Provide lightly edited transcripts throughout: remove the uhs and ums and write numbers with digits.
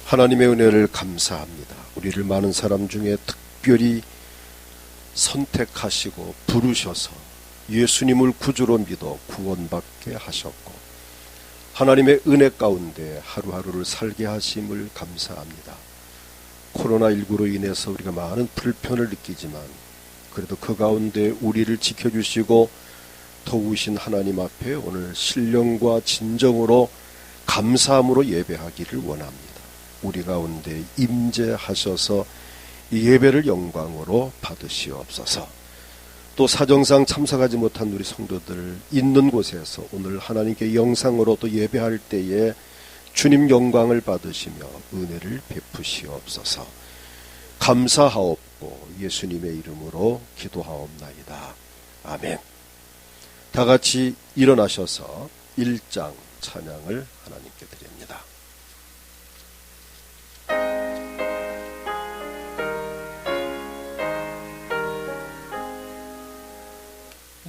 하나님의 은혜를 감사합니다. 우리를 많은 사람 중에 특별히 선택하시고 부르셔서 예수님을 구주로 믿어 구원받게 하셨고 하나님의 은혜 가운데 하루하루를 살게 하심을 감사합니다. 코로나19로 인해서 우리가 많은 불편을 느끼지만 그래도 그 가운데 우리를 지켜주시고 도우신 하나님 앞에 오늘 신령과 진정으로 감사함으로 예배하기를 원합니다. 우리 가운데 임재하셔서 이 예배를 영광으로 받으시옵소서. 또 사정상 참석하지 못한 우리 성도들 있는 곳에서 오늘 하나님께 영상으로 또 예배할 때에 주님 영광을 받으시며 은혜를 베푸시옵소서. 감사하옵고 예수님의 이름으로 기도하옵나이다. 아멘. 다 같이 일어나셔서 1장 찬양을 하나님께 드립니다.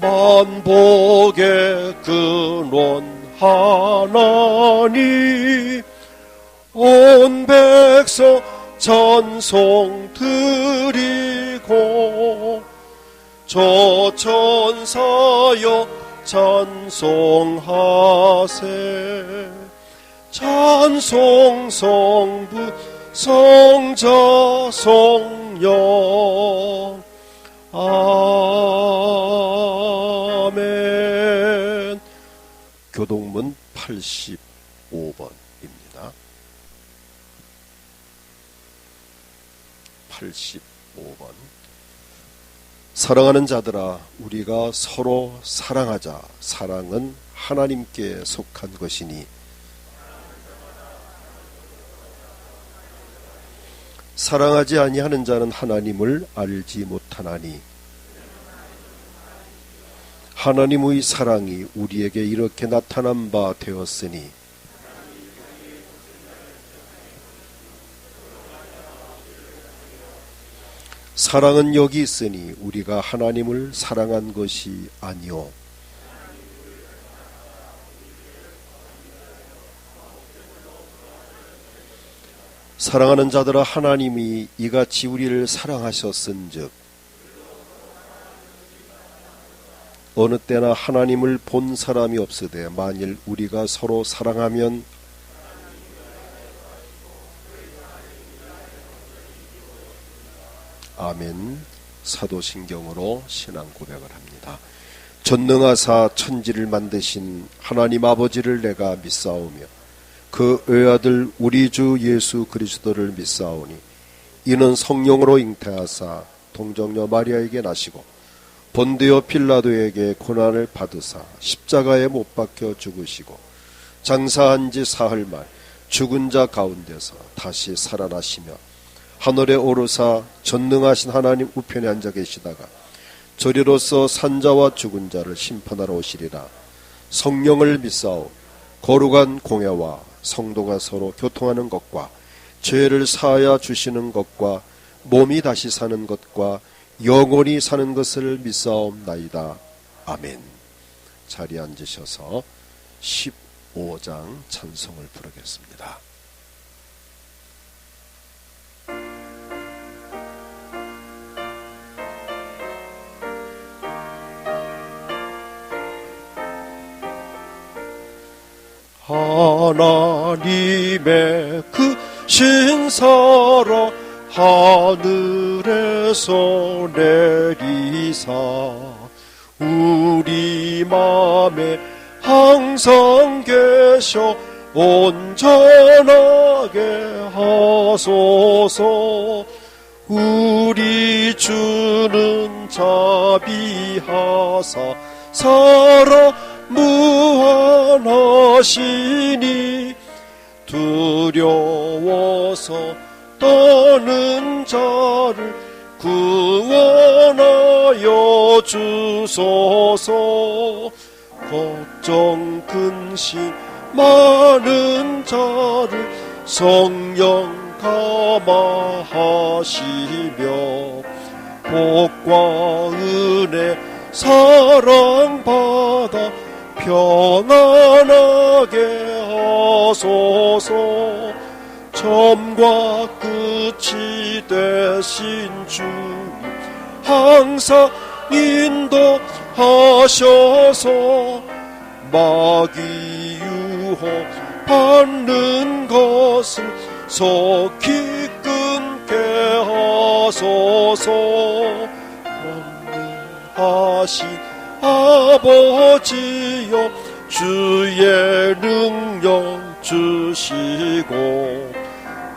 만복의 근원 하나님 온 백성 찬송 드리고 저 천사여 찬송하세 찬송 성부 성자 성령 아멘. 교동문 85번입니다. 85번. 사랑하는 자들아, 우리가 서로 사랑하자. 사랑은 하나님께 속한 것이니 사랑하지 아니하는 자는 하나님을 알지 못하나니 하나님의 사랑이 우리에게 이렇게 나타난 바 되었으니 사랑은 여기 있으니 우리가 하나님을 사랑한 것이 아니요 사랑하는 자들아 하나님이 이같이 우리를 사랑하셨은즉 어느 때나 하나님을 본 사람이 없으되 만일 우리가 서로 사랑하면 아멘. 사도신경으로 신앙 고백을 합니다. 전능하사 천지를 만드신 하나님 아버지를 내가 믿사오며 그 외아들 우리 주 예수 그리스도를 믿사오니 이는 성령으로 잉태하사 동정녀 마리아에게 나시고 본디오 필라도에게 고난을 받으사 십자가에 못 박혀 죽으시고 장사한 지 사흘 말 죽은 자 가운데서 다시 살아나시며 하늘에 오르사 전능하신 하나님 우편에 앉아 계시다가 저리로서 산자와 죽은 자를 심판하러 오시리라. 성령을 믿사오. 거룩한 공회와 성도가 서로 교통하는 것과 죄를 사하여 주시는 것과 몸이 다시 사는 것과 영원히 사는 것을 믿사옵나이다. 아멘. 자리에 앉으셔서 15장 찬송을 부르겠습니다. 하나님의 그 신사랑 하늘에서 내리사 우리 맘에 항상 계셔 온전하게 하소서. 우리 주는 자비하사 사랑 무한하시니 두려워서 떠는 자를 구원하여 주소서. 걱정 근심 많은 자를 성령 감화하시며 복과 은혜 사랑받아 평안하게 하소서. 처음과 끝이 되신 주님 항상 인도하셔서 마귀 유혹 받는 것을 속히 끊게 하소서. 권능하신 아버지여 주의 능력 주시고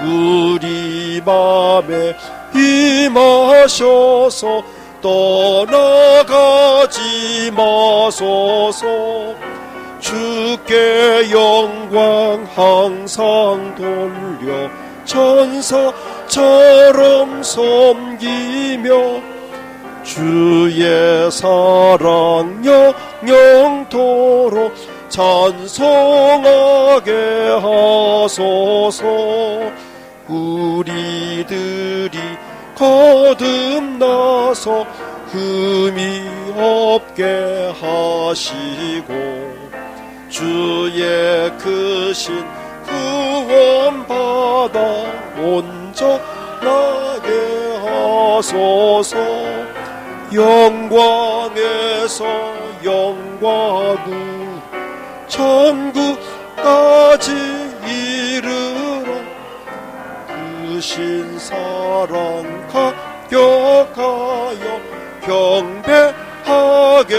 우리 맘에 임하셔서 떠나가지 마소서. 주께 영광 항상 돌려 천사처럼 섬기며 주의 사랑 영영토록 찬송하게 하소서. 우리들이 거듭나서 흠이 없게 하시고 주의 크신 구원 받아 온전하게 하소서. 영광에서 영광으로 천국까지 이르러 크신 사랑 감격하여 경배하게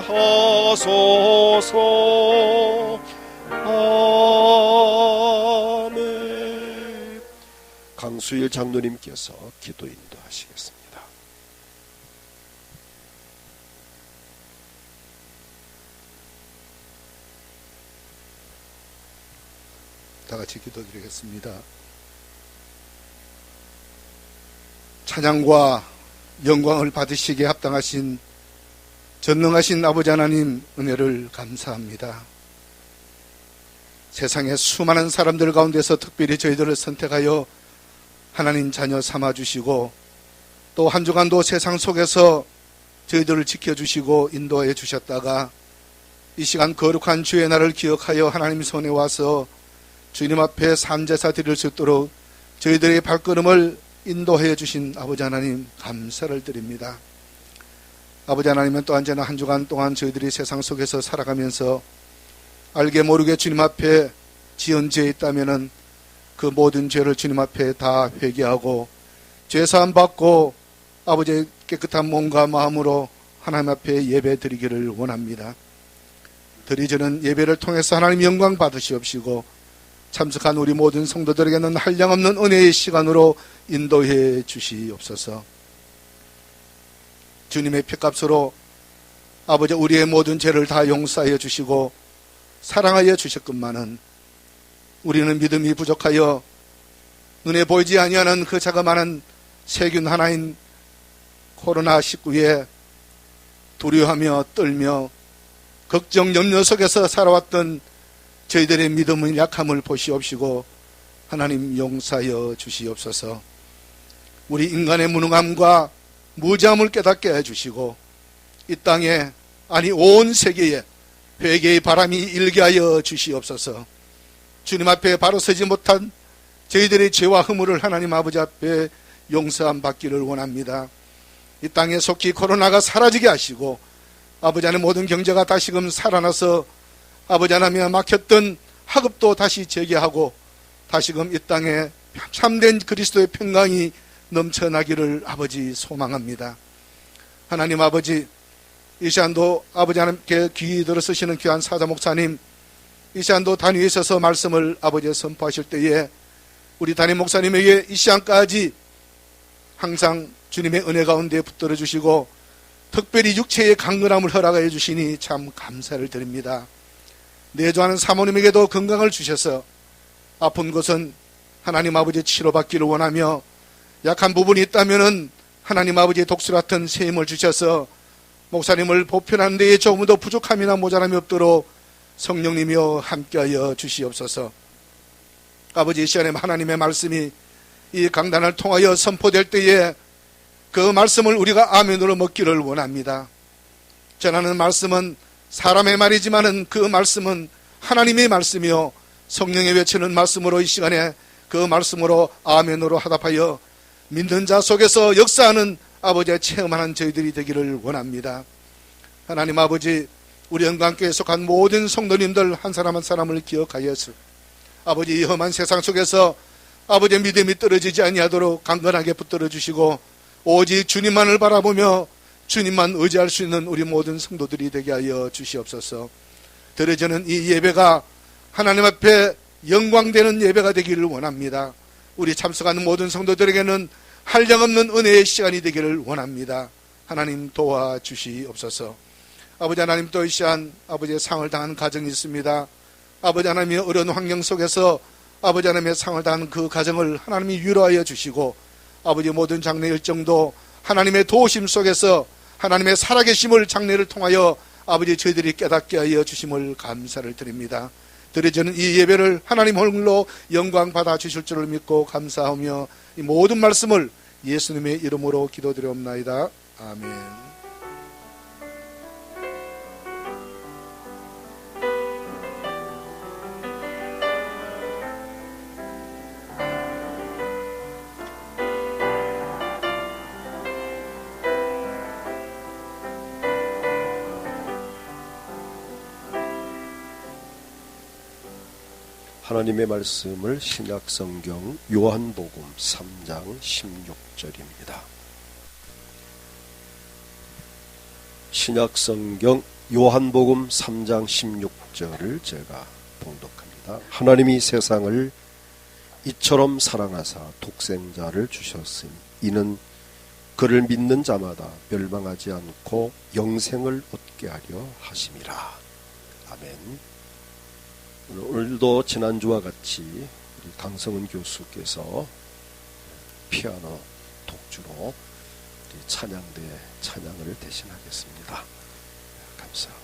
하소서. 아멘. 강수일 장로님께서 기도 인도하시겠습니다. 다 같이 기도드리겠습니다. 찬양과 영광을 받으시기에 합당하신 전능하신 아버지 하나님 은혜를 감사합니다. 세상의 수많은 사람들 가운데서 특별히 저희들을 선택하여 하나님 자녀 삼아주시고 또 한 주간도 세상 속에서 저희들을 지켜주시고 인도해 주셨다가 이 시간 거룩한 주의 날을 기억하여 하나님 손에 와서 주님 앞에 산제사 드릴 수 있도록 저희들의 발걸음을 인도해 주신 아버지 하나님 감사를 드립니다. 아버지 하나님은 또 언제나 한 주간 동안 저희들이 세상 속에서 살아가면서 알게 모르게 주님 앞에 지은 죄 있다면은 그 모든 죄를 주님 앞에 다 회개하고 죄사함 받고 아버지의 깨끗한 몸과 마음으로 하나님 앞에 예배 드리기를 원합니다. 드리지는 예배를 통해서 하나님 영광 받으시옵시고 참석한 우리 모든 성도들에게는 한량없는 은혜의 시간으로 인도해 주시옵소서. 주님의 피값으로 아버지 우리의 모든 죄를 다 용서하여 주시고 사랑하여 주셨건만은 우리는 믿음이 부족하여 눈에 보이지 아니하는 그 자그마한 세균 하나인 코로나19에 두려워하며 떨며 걱정 염려 속에서 살아왔던 저희들의 믿음의 약함을 보시옵시고 하나님 용서하여 주시옵소서. 우리 인간의 무능함과 무지함을 깨닫게 해주시고 이 땅에 아니 온 세계에 회개의 바람이 일게 하여 주시옵소서. 주님 앞에 바로 서지 못한 저희들의 죄와 허물을 하나님 아버지 앞에 용서함 받기를 원합니다. 이 땅에 속히 코로나가 사라지게 하시고 아버지 하나님 모든 경제가 다시금 살아나서 아버지 하나님 막혔던 학업도 다시 재개하고 다시금 이 땅에 참된 그리스도의 평강이 넘쳐나기를 아버지 소망합니다. 하나님 아버지 이 시간도 아버지 하나님께 귀 들어 쓰시는 귀한 사자 목사님 이 시간도 단위에 있어서 말씀을 아버지 선포하실 때에 우리 담임 목사님에게 이 시간까지 항상 주님의 은혜 가운데 붙들어 주시고 특별히 육체의 강건함을 허락해 주시니 참 감사를 드립니다. 내조하는 사모님에게도 건강을 주셔서 아픈 것은 하나님 아버지 치료받기를 원하며 약한 부분이 있다면 하나님 아버지의 독수 같은 새 힘을 주셔서 목사님을 보편하는 데에 조금 더 부족함이나 모자람이 없도록 성령님이여 함께하여 주시옵소서. 아버지 이 시간에 하나님의 말씀이 이 강단을 통하여 선포될 때에 그 말씀을 우리가 아멘으로 먹기를 원합니다. 전하는 말씀은 사람의 말이지만은 그 말씀은 하나님의 말씀이요 성령의 외치는 말씀으로 이 시간에 그 말씀으로 아멘으로 하답하여 믿는 자 속에서 역사하는 아버지의 체험하는 저희들이 되기를 원합니다. 하나님 아버지, 우리 영광교회에 속한 모든 성도님들 한 사람 한 사람을 기억하여서 아버지 이 험한 세상 속에서 아버지의 믿음이 떨어지지 아니하도록 강건하게 붙들어 주시고 오직 주님만을 바라보며 주님만 의지할 수 있는 우리 모든 성도들이 되게 하여 주시옵소서. 드려지는 이 예배가 하나님 앞에 영광되는 예배가 되기를 원합니다. 우리 참석하는 모든 성도들에게는 한량없는 은혜의 시간이 되기를 원합니다. 하나님 도와주시옵소서. 아버지 하나님, 또 이 시간 아버지의 상을 당한 가정이 있습니다. 아버지 하나님의 어려운 환경 속에서 아버지 하나님의 상을 당한 그 가정을 하나님이 위로하여 주시고 아버지 모든 장례 일정도 하나님의 도우심 속에서 하나님의 살아계심을 장례를 통하여 아버지 저희들이 깨닫게 하여 주심을 감사를 드립니다. 드려지는 이 예배를 하나님 홀로 영광 받아 주실 줄을 믿고 감사하며 이 모든 말씀을 예수님의 이름으로 기도드리옵나이다. 아멘. 하나님의 말씀을 신약성경 요한복음 3장 16절입니다. 신약성경 요한복음 3장 16절을 제가 봉독합니다. 하나님이 세상을 이처럼 사랑하사 독생자를 주셨으니 이는 그를 믿는 자마다 멸망하지 않고 영생을 얻게 하려 하심이라. 아멘. 오늘도 지난주와 같이 우리 강성은 교수께서 피아노 독주로 우리 찬양대 찬양을 대신하겠습니다. 감사합니다.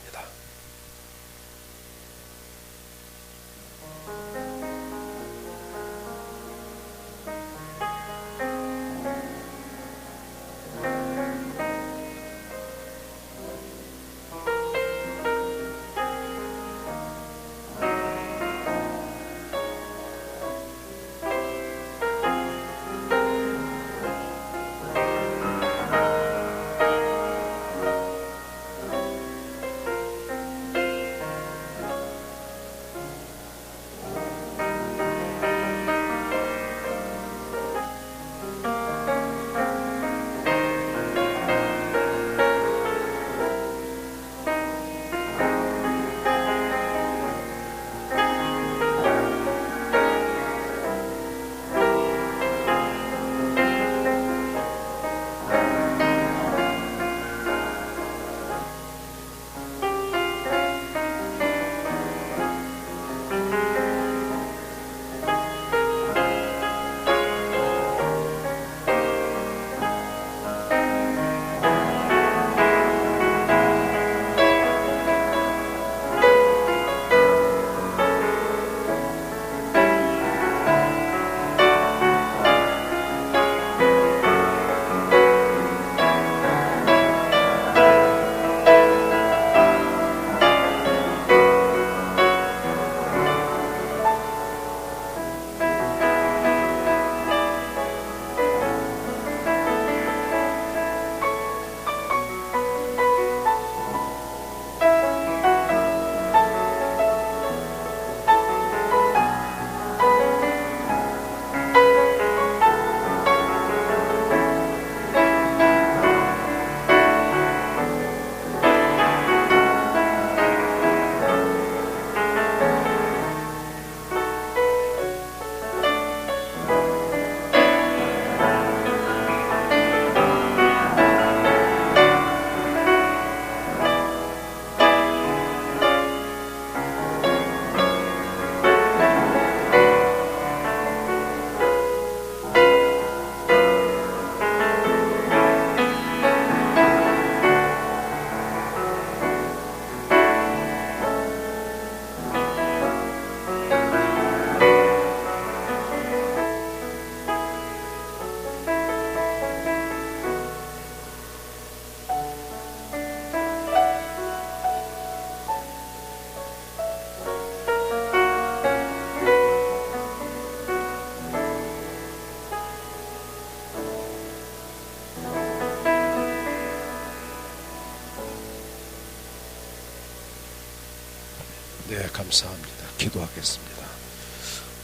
네, 감사합니다. 기도하겠습니다.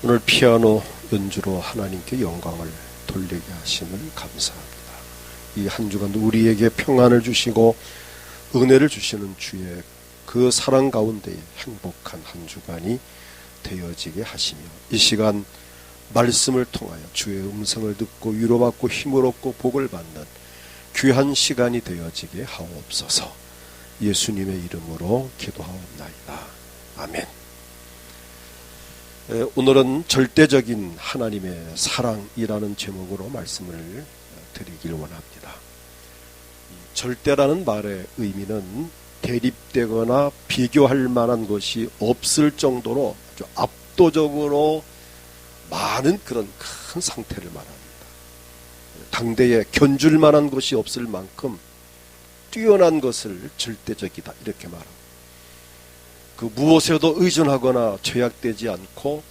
오늘 피아노 연주로 하나님께 영광을 돌리게 하심을 감사합니다. 이 한 주간도 우리에게 평안을 주시고 은혜를 주시는 주의 그 사랑 가운데 행복한 한 주간이 되어지게 하시며, 이 시간 말씀을 통하여 주의 음성을 듣고 위로받고 힘을 얻고 복을 받는 귀한 시간이 되어지게 하옵소서. 예수님의 이름으로 기도하옵나이다. 아멘. 오늘은 절대적인 하나님의 사랑이라는 제목으로 말씀을 드리길 원합니다. 절대라는 말의 의미는 대립되거나 비교할 만한 것이 없을 정도로 아주 압도적으로 많은 그런 큰 상태를 말합니다. 당대에 견줄 만한 것이 없을 만큼 뛰어난 것을 절대적이다, 이렇게 말합니다. 그 무엇에도 의존하거나 죄악되지 않고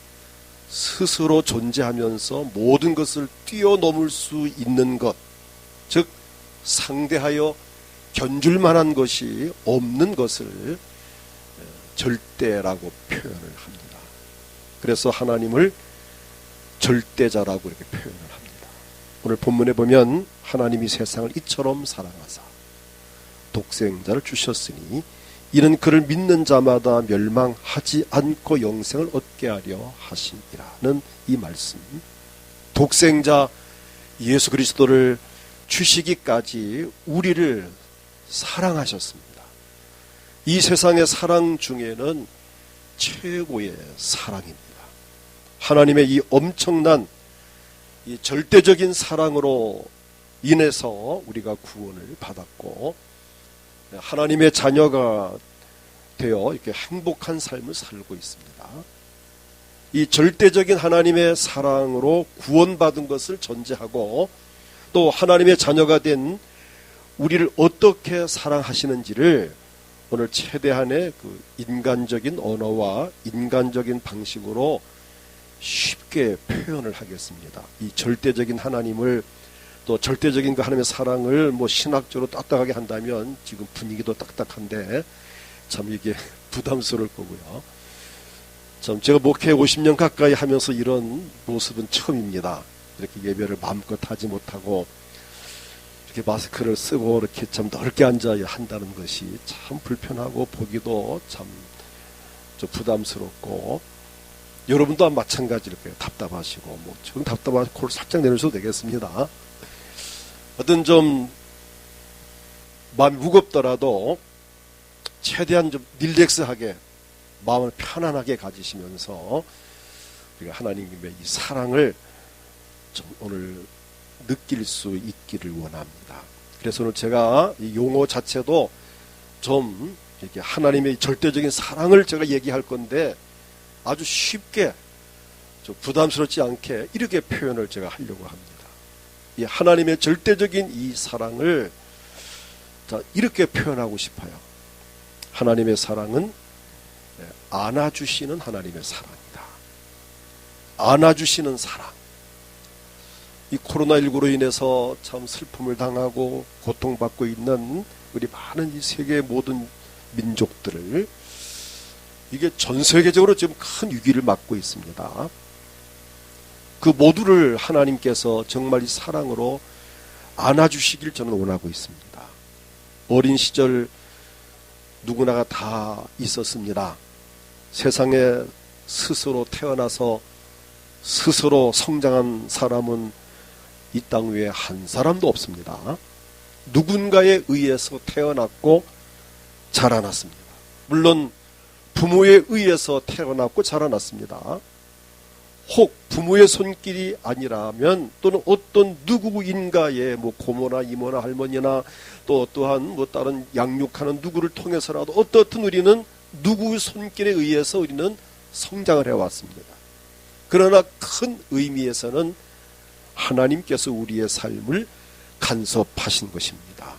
스스로 존재하면서 모든 것을 뛰어넘을 수 있는 것, 즉 상대하여 견줄 만한 것이 없는 것을 절대라고 표현을 합니다. 그래서 하나님을 절대자라고 이렇게 표현을 합니다. 오늘 본문에 보면 하나님이 세상을 이처럼 사랑하사 독생자를 주셨으니 이는 그를 믿는 자마다 멸망하지 않고 영생을 얻게 하려 하심이라는 이 말씀. 독생자 예수 그리스도를 주시기까지 우리를 사랑하셨습니다. 이 세상의 사랑 중에는 최고의 사랑입니다. 하나님의 이 엄청난 이 절대적인 사랑으로 인해서 우리가 구원을 받았고 하나님의 자녀가 되어 이렇게 행복한 삶을 살고 있습니다. 이 절대적인 하나님의 사랑으로 구원받은 것을 전제하고 또 하나님의 자녀가 된 우리를 어떻게 사랑하시는지를 오늘 최대한의 그 인간적인 언어와 인간적인 방식으로 쉽게 표현을 하겠습니다. 이 절대적인 하나님을, 또 절대적인 그 하나님의 사랑을 뭐 신학적으로 딱딱하게 한다면 지금 분위기도 딱딱한데 참 이게 부담스러울 거고요. 참 제가 목회 50년 가까이 하면서 이런 모습은 처음입니다. 이렇게 예배를 마음껏 하지 못하고 이렇게 마스크를 쓰고 이렇게 참 넓게 앉아야 한다는 것이 참 불편하고 보기도 참 좀 부담스럽고, 여러분도 마찬가지로 답답하시고, 뭐 지금 답답하고 코를 살짝 내려줘도 되겠습니다. 어떤 좀 마음이 무겁더라도 최대한 좀 릴렉스하게 마음을 편안하게 가지시면서 우리가 하나님의 이 사랑을 좀 오늘 느낄 수 있기를 원합니다. 그래서 오늘 제가 이 용어 자체도 좀 이렇게 하나님의 절대적인 사랑을 제가 얘기할 건데 아주 쉽게 좀 부담스럽지 않게 이렇게 표현을 제가 하려고 합니다. 이 하나님의 절대적인 이 사랑을 이렇게 표현하고 싶어요. 하나님의 사랑은 안아주시는 하나님의 사랑이다. 안아주시는 사랑. 이 코로나19로 인해서 참 슬픔을 당하고 고통받고 있는 우리 많은 이 세계의 모든 민족들을, 이게 전 세계적으로 지금 큰 위기를 맞고 있습니다. 그 모두를 하나님께서 정말 이 사랑으로 안아주시길 저는 원하고 있습니다. 어린 시절 누구나가 다 있었습니다. 세상에 스스로 태어나서 스스로 성장한 사람은 이 땅 위에 한 사람도 없습니다. 누군가에 의해서 태어났고 자라났습니다. 물론 부모에 의해서 태어났고 자라났습니다. 혹 부모의 손길이 아니라면 또는 어떤 누구인가의 뭐 고모나 이모나 할머니나 또 또한 뭐 다른 양육하는 누구를 통해서라도 어떻든 우리는 누구의 손길에 의해서 우리는 성장을 해왔습니다. 그러나 큰 의미에서는 하나님께서 우리의 삶을 간섭하신 것입니다.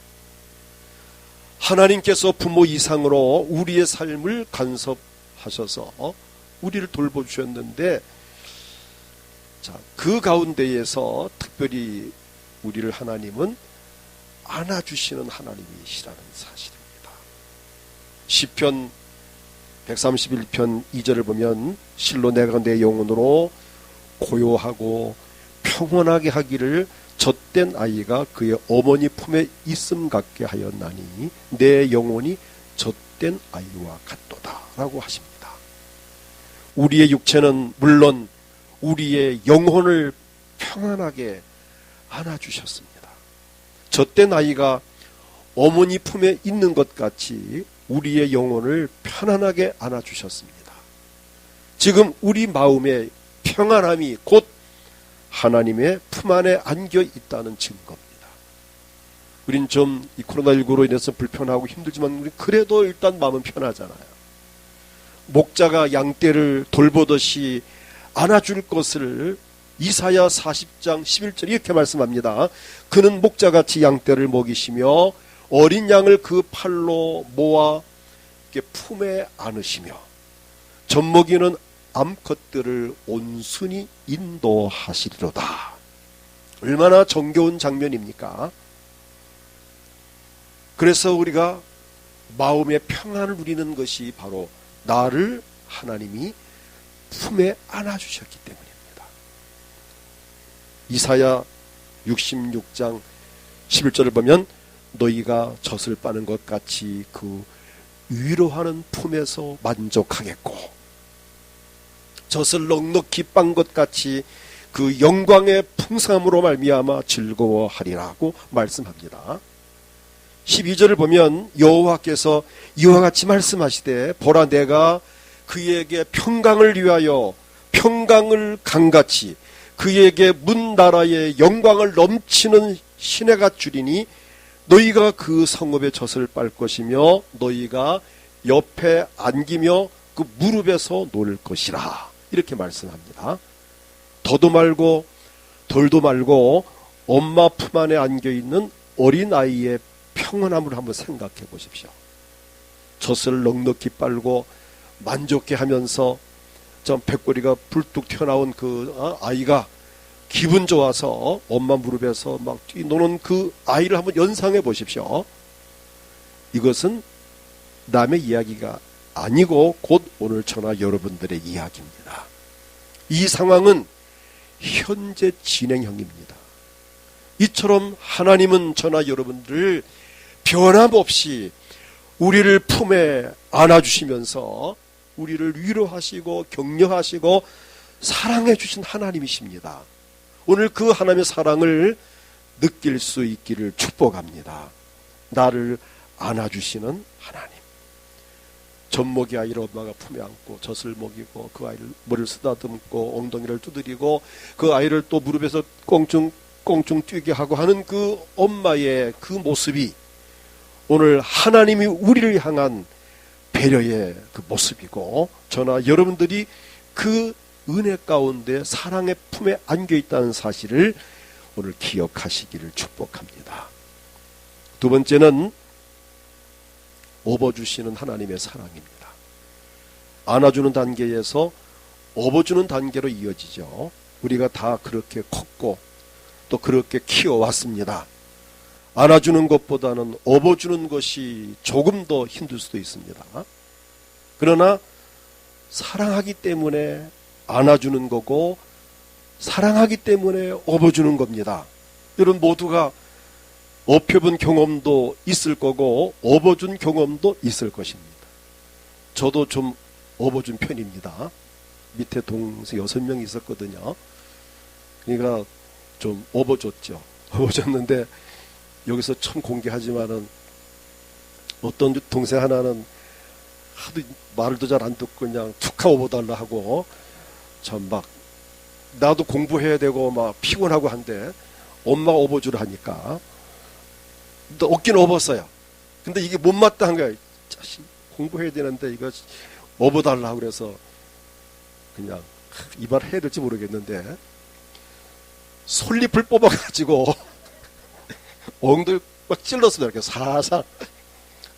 하나님께서 부모 이상으로 우리의 삶을 간섭하셔서 우리를 돌보주셨는데, 자, 그 가운데에서 특별히 우리를 하나님은 안아주시는 하나님이시라는 사실입니다. 시편 131편 2절을 보면 실로 내가 내 영혼으로 고요하고 평온하게 하기를 젖된 아이가 그의 어머니 품에 있음 같게 하였나니 내 영혼이 젖된 아이와 같도다 라고 하십니다. 우리의 육체는 물론 우리의 영혼을 평안하게 안아주셨습니다. 젖된 아이가 어머니 품에 있는 것 같이 우리의 영혼을 편안하게 안아주셨습니다. 지금 우리 마음의 평안함이 곧 하나님의 품 안에 안겨 있다는 증거입니다. 우린 좀 이 코로나19로 인해서 불편하고 힘들지만 우리 그래도 일단 마음은 편하잖아요. 목자가 양떼를 돌보듯이 안아줄 것을 이사야 40장 11절 이렇게 말씀합니다. 그는 목자같이 양떼를 먹이시며 어린 양을 그 팔로 모아 품에 안으시며 젖먹이는 암컷들을 온순히 인도하시리로다. 얼마나 정겨운 장면입니까? 그래서 우리가 마음의 평안을 누리는 것이 바로 나를 하나님이 품에 안아주셨기 때문입니다. 이사야 66장 11절을 보면 너희가 젖을 빠는 것 같이 그 위로하는 품에서 만족하겠고 젖을 넉넉히 빤 것 같이 그 영광의 풍성함으로 말미암아 즐거워하리라고 말씀합니다. 12절을 보면 여호와께서 이와 같이 말씀하시되 보라 내가 그에게 평강을 위하여 평강을 강같이 그에게 문 나라의 영광을 넘치는 시내가 주리니 너희가 그 성읍의 젖을 빨 것이며 너희가 옆에 안기며 그 무릎에서 놀 것이라 이렇게 말씀합니다. 더도 말고 덜도 말고 엄마 품 안에 안겨있는 어린아이의 평온함을 한번 생각해 보십시오. 젖을 넉넉히 빨고 만족해 하면서 좀 배꼽리가 불뚝 튀어나온 그 아이가 기분 좋아서 엄마 무릎에서 막 뛰노는 그 아이를 한번 연상해 보십시오. 이것은 남의 이야기가 아니고 곧 오늘 저나 여러분들의 이야기입니다. 이 상황은 현재 진행형입니다. 이처럼 하나님은 저나 여러분들을 변함없이 우리를 품에 안아주시면서 우리를 위로하시고 격려하시고 사랑해 주신 하나님이십니다. 오늘 그 하나님의 사랑을 느낄 수 있기를 축복합니다. 나를 안아주시는 하나님. 젖먹이 아이를 엄마가 품에 안고 젖을 먹이고 그 아이를 머리를 쓰다듬고 엉덩이를 두드리고 그 아이를 또 무릎에서 꽁충 뛰게 하고 하는 그 엄마의 그 모습이 오늘 하나님이 우리를 향한 배려의 그 모습이고 저나 여러분들이 그 은혜 가운데 사랑의 품에 안겨 있다는 사실을 오늘 기억하시기를 축복합니다. 두 번째는 업어주시는 하나님의 사랑입니다. 안아주는 단계에서 업어주는 단계로 이어지죠. 우리가 다 그렇게 컸고 또 그렇게 키워왔습니다. 안아주는 것보다는 업어주는 것이 조금 더 힘들 수도 있습니다. 그러나 사랑하기 때문에 안아주는 거고 사랑하기 때문에 업어주는 겁니다. 여러분 모두가 업혀본 경험도 있을 거고 업어준 경험도 있을 것입니다. 저도 좀 업어준 편입니다. 밑에 동생 6명이 있었거든요. 그러니까 좀 업어줬죠. 업어줬는데 여기서 참 공개하지만은 어떤 동생 하나는 하도 말도 잘 안 듣고 그냥 툭 하고 업어달라 하고 참 막 나도 공부해야 되고 막 피곤하고 한데 엄마가 업어주라 하니까 또 얻긴 업었어요. 근데 이게 못마땅한 거야. 자식 공부해야 되는데 이거 업어달라 그래서 그냥 이 말 해야 될지 모르겠는데 솔잎을 뽑아가지고 엉덩이 막 찔렀어요. 이렇게 살살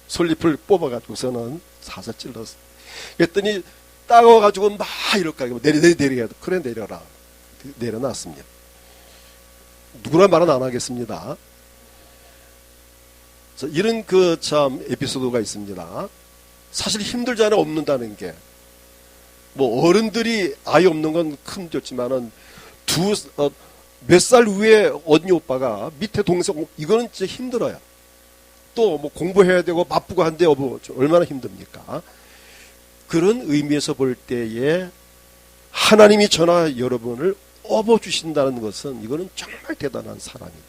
솔잎을 뽑아가지고서는 살살 찔렀어. 그랬더니 따가워가지고 막 이럴까 내려 그래 내려라 내려놨습니다. 누구나 말은 안 하겠습니다. 이런 그 참 에피소드가 있습니다. 사실 힘들잖아요. 없는다는 게. 뭐 어른들이 아이 없는 건 큰 문제지만은 몇 살 위에 언니 오빠가 밑에 동생, 이거는 진짜 힘들어요. 또 뭐 공부해야 되고 바쁘고 한데 얼마나 힘듭니까? 그런 의미에서 볼 때에 하나님이 저나 여러분을 업어주신다는 것은 이거는 정말 대단한 사랑입니다.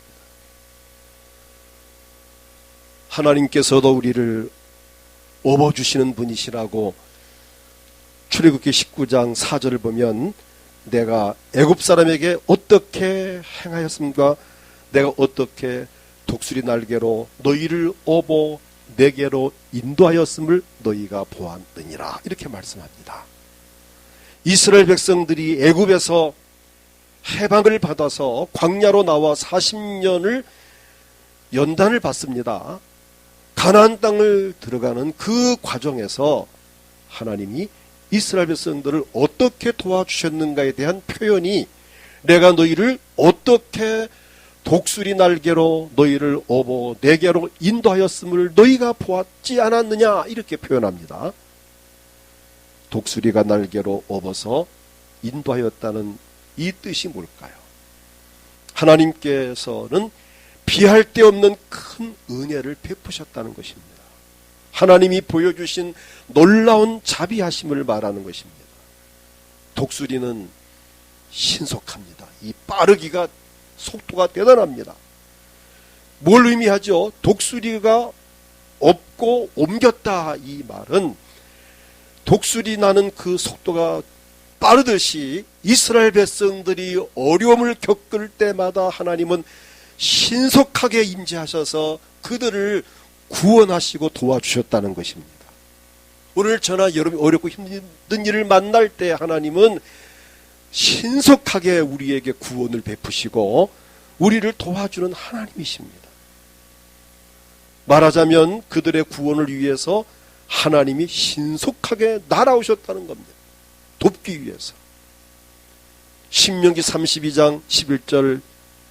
하나님께서도 우리를 업어주시는 분이시라고 출애굽기 19장 4절을 보면 내가 애굽 사람에게 어떻게 행하였습니까? 내가 어떻게 독수리 날개로 너희를 업어 내게로 인도하였음을 너희가 보았느니라. 이렇게 말씀합니다. 이스라엘 백성들이 애굽에서 해방을 받아서 광야로 나와 40년을 연단을 받습니다. 가나안 땅을 들어가는 그 과정에서 하나님이 이스라엘 백성들을 어떻게 도와주셨는가에 대한 표현이 내가 너희를 어떻게 독수리 날개로 너희를 업어 내게로 인도하였음을 너희가 보았지 않았느냐 이렇게 표현합니다. 독수리가 날개로 업어서 인도하였다는 이 뜻이 뭘까요? 하나님께서는 비할 데 없는 큰 은혜를 베푸셨다는 것입니다. 하나님이 보여주신 놀라운 자비하심을 말하는 것입니다. 독수리는 신속합니다. 이 빠르기가 속도가 대단합니다. 뭘 의미하죠? 독수리가 업고 옮겼다 이 말은 독수리 나는 그 속도가 빠르듯이 이스라엘 백성들이 어려움을 겪을 때마다 하나님은 신속하게 임재하셔서 그들을 구원하시고 도와주셨다는 것입니다. 오늘 저나 여러분이 어렵고 힘든 일을 만날 때 하나님은 신속하게 우리에게 구원을 베푸시고 우리를 도와주는 하나님이십니다. 말하자면 그들의 구원을 위해서 하나님이 신속하게 날아오셨다는 겁니다. 돕기 위해서. 신명기 32장 11절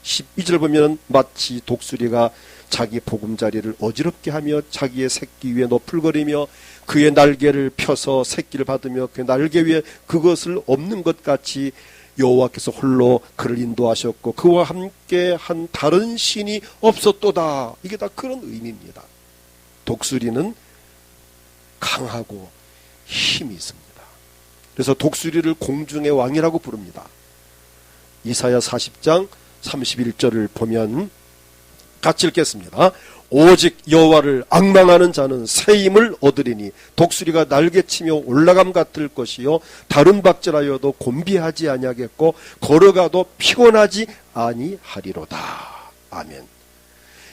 12절 보면 마치 독수리가 자기 보금자리를 어지럽게 하며 자기의 새끼 위에 너풀거리며 그의 날개를 펴서 새끼를 받으며 그 날개 위에 그것을 엎는 것 같이 여호와께서 홀로 그를 인도하셨고 그와 함께 한 다른 신이 없었도다. 이게 다 그런 의미입니다. 독수리는 강하고 힘이 있습니다. 그래서 독수리를 공중의 왕이라고 부릅니다. 이사야 40장 31절을 보면 같이 읽겠습니다. 오직 여호와를 앙망하는 자는 새 힘을 얻으리니 독수리가 날개치며 올라감 같을 것이요 다른 박질하여도 곤비하지 아니하겠고 걸어가도 피곤하지 아니하리로다. 아멘.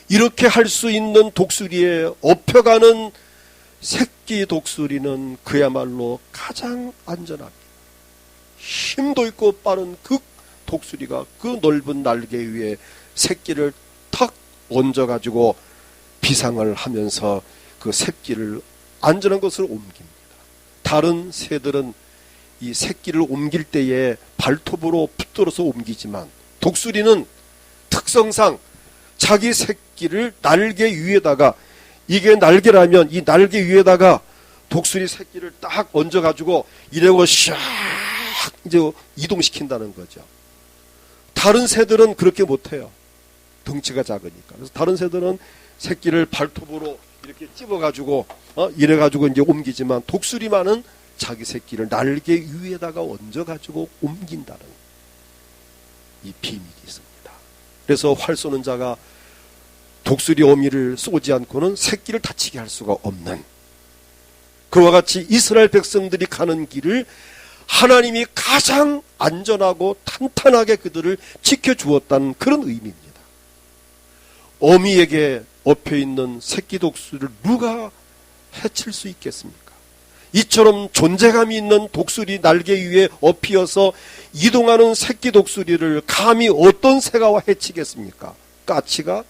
이렇게 할 수 있는 독수리에 업혀가는 새끼 독수리는 그야말로 가장 안전합니다. 힘도 있고 빠른 그 독수리가 그 넓은 날개 위에 새끼를 탁 얹어가지고 비상을 하면서 그 새끼를 안전한 곳으로 옮깁니다. 다른 새들은 이 새끼를 옮길 때에 발톱으로 붙들어서 옮기지만 독수리는 특성상 자기 새끼를 날개 위에다가 이게 날개라면 이 날개 위에다가 독수리 새끼를 딱 얹어가지고 이러고 샥 이제 이동시킨다는 거죠. 다른 새들은 그렇게 못해요. 덩치가 작으니까. 그래서 다른 새들은 새끼를 발톱으로 이렇게 찝어가지고 이래가지고 이제 옮기지만 독수리만은 자기 새끼를 날개 위에다가 얹어가지고 옮긴다는 이 비밀이 있습니다. 그래서 활 쏘는 자가 독수리 어미를 쏘지 않고는 새끼를 다치게 할 수가 없는, 그와 같이 이스라엘 백성들이 가는 길을 하나님이 가장 안전하고 탄탄하게 그들을 지켜주었다는 그런 의미입니다. 어미에게 엎혀있는 새끼 독수리를 누가 해칠 수 있겠습니까? 이처럼 존재감이 있는 독수리 날개 위에 엎이어서 이동하는 새끼 독수리를 감히 어떤 새가 해치겠습니까? 까치가?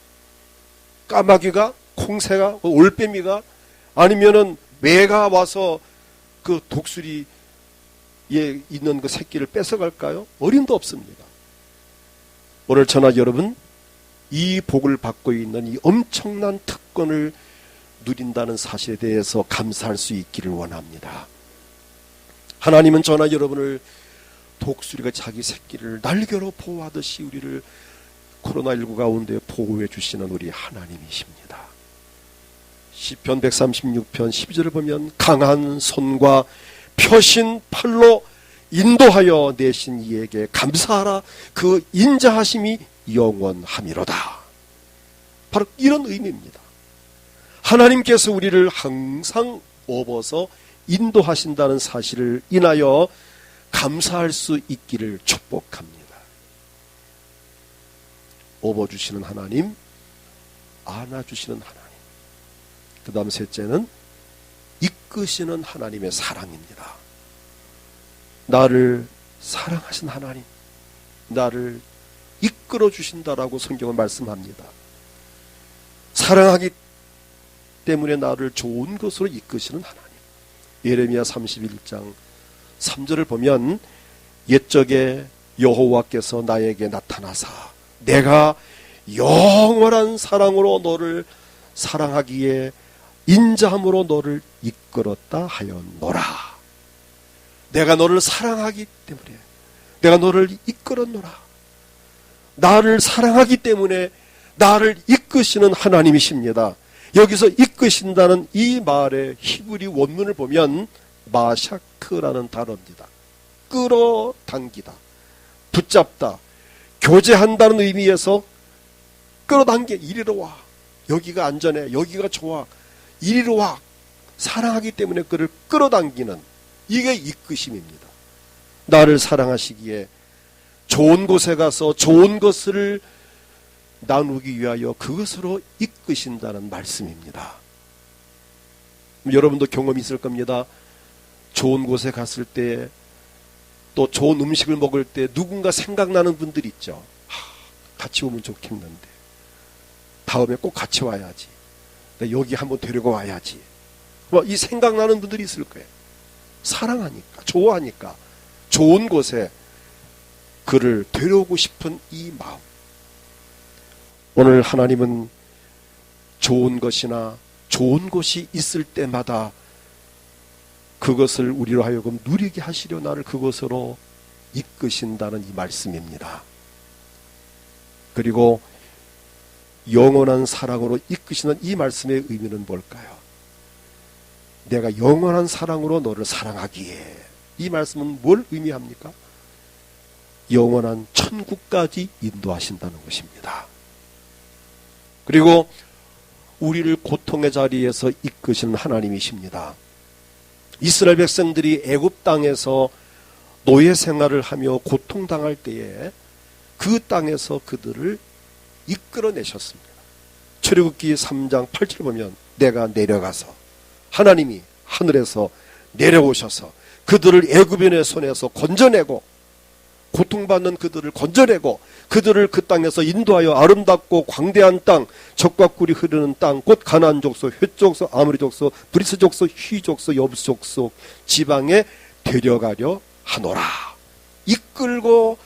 까마귀가? 콩새가? 올빼미가? 아니면은 매가 와서 그 독수리에 있는 그 새끼를 뺏어갈까요? 어림도 없습니다. 오늘 저나 여러분, 이 복을 받고 있는 이 엄청난 특권을 누린다는 사실에 대해서 감사할 수 있기를 원합니다. 하나님은 저나 여러분을 독수리가 자기 새끼를 날개로 보호하듯이 우리를 코로나19 가운데 보호해 주시는 우리 하나님이십니다. 시편 136편 12절을 보면 강한 손과 펴신 팔로 인도하여 내신 이에게 감사하라. 그 인자하심이 영원함이로다. 바로 이런 의미입니다. 하나님께서 우리를 항상 업어서 인도하신다는 사실을 인하여 감사할 수 있기를 축복합니다. 업어주시는 하나님, 안아주시는 하나님, 그 다음 셋째는 이끄시는 하나님의 사랑입니다. 나를 사랑하신 하나님, 나를 이끌어 주신다라고 성경은 말씀합니다. 사랑하기 때문에 나를 좋은 것으로 이끄시는 하나님. 예레미야 31장 3절을 보면 옛적에 여호와께서 나에게 나타나사 내가 영원한 사랑으로 너를 사랑하기에 인자함으로 너를 이끌었다 하였노라. 내가 너를 사랑하기 때문에 내가 너를 이끌었노라. 나를 사랑하기 때문에 나를 이끄시는 하나님이십니다. 여기서 이끄신다는 이 말의 히브리 원문을 보면 마샤크라는 단어입니다. 끌어당기다, 붙잡다, 교제한다는 의미에서 끌어당겨 이리로 와. 여기가 안전해, 여기가 좋아, 이리로 와. 사랑하기 때문에 그를 끌어당기는, 이게 이끄심입니다. 나를 사랑하시기에 좋은 곳에 가서 좋은 것을 나누기 위하여 그것으로 이끄신다는 말씀입니다. 여러분도 경험이 있을 겁니다. 좋은 곳에 갔을 때, 또 좋은 음식을 먹을 때 누군가 생각나는 분들이 있죠. 같이 오면 좋겠는데, 다음에 꼭 같이 와야지, 여기 한번 데리고 와야지, 이 생각나는 분들이 있을 거예요. 사랑하니까, 좋아하니까 좋은 곳에 그를 데려오고 싶은 이 마음. 오늘 하나님은 좋은 것이나 좋은 곳이 있을 때마다 그것을 우리로 하여금 누리게 하시려 나를 그것으로 이끄신다는 이 말씀입니다. 그리고 영원한 사랑으로 이끄시는 이 말씀의 의미는 뭘까요? 내가 영원한 사랑으로 너를 사랑하기에, 이 말씀은 뭘 의미합니까? 영원한 천국까지 인도하신다는 것입니다. 그리고 우리를 고통의 자리에서 이끄시는 하나님이십니다. 이스라엘 백성들이 애굽 땅에서 노예 생활을 하며 고통당할 때에 그 땅에서 그들을 이끌어내셨습니다. 출애굽기 3장 8절 보면 내가 내려가서, 하나님이 하늘에서 내려오셔서 그들을 애굽인의 손에서 건져내고, 고통받는 그들을 건져내고 그들을 그 땅에서 인도하여 아름답고 광대한 땅, 젖과 꿀이 흐르는 땅, 곧 가나안 족속, 헷 족속, 아모리 족속, 브리스 족속, 휘 족속, 여부스 족속 지방에 데려가려 하노라. 이끌고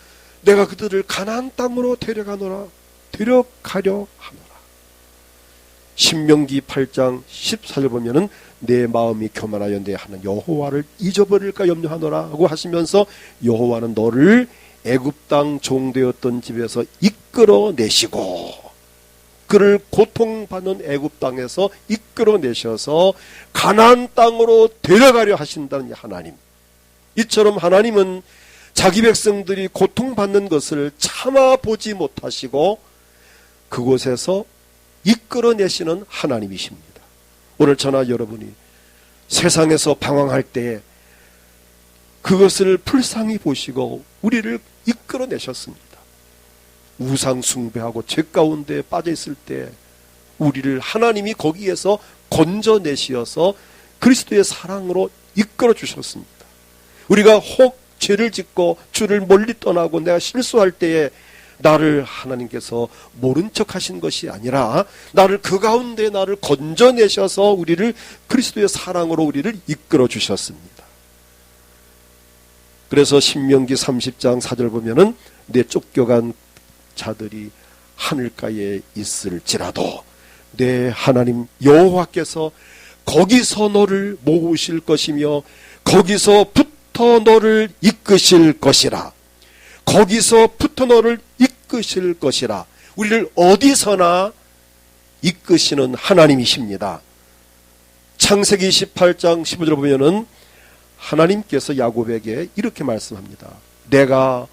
내가 그들을 가나안 땅으로 데려가려 하노라. 신명기 8장 14절 보면은 내 마음이 교만하여 내 하는 여호와를 잊어버릴까 염려하노라고 하시면서 여호와는 너를 애굽 땅 종되었던 집에서 이끌어내시고, 그를 고통받는 애굽 땅에서 이끌어내셔서 가나안 땅으로 데려가려 하신다는 하나님. 이처럼 하나님은 자기 백성들이 고통받는 것을 참아보지 못하시고 그곳에서 이끌어내시는 하나님이십니다. 오늘 저나 여러분이 세상에서 방황할 때 그것을 불쌍히 보시고 우리를 이끌어내셨습니다. 우상 숭배하고 죄 가운데 빠져 있을 때 우리를 하나님이 거기에서 건져내시어서 그리스도의 사랑으로 이끌어 주셨습니다. 우리가 혹 죄를 짓고 주를 멀리 떠나고 내가 실수할 때에 나를 하나님께서 모른 척 하신 것이 아니라 나를 그 가운데 나를 건져내셔서 우리를 그리스도의 사랑으로 우리를 이끌어 주셨습니다. 그래서 신명기 30장 4절 보면은 내 쫓겨간 자들이 하늘가에 있을지라도 내 하나님 여호와께서 거기서 너를 모으실 것이며 거기서부터 너를 이끄실 것이라. 거기서부터 너를 이끄실 것이라. 우리를 어디서나 이끄시는 하나님이십니다. 창세기 28장 15절을 보면은 하나님께서 야곱에게 이렇게 말씀합니다. 내가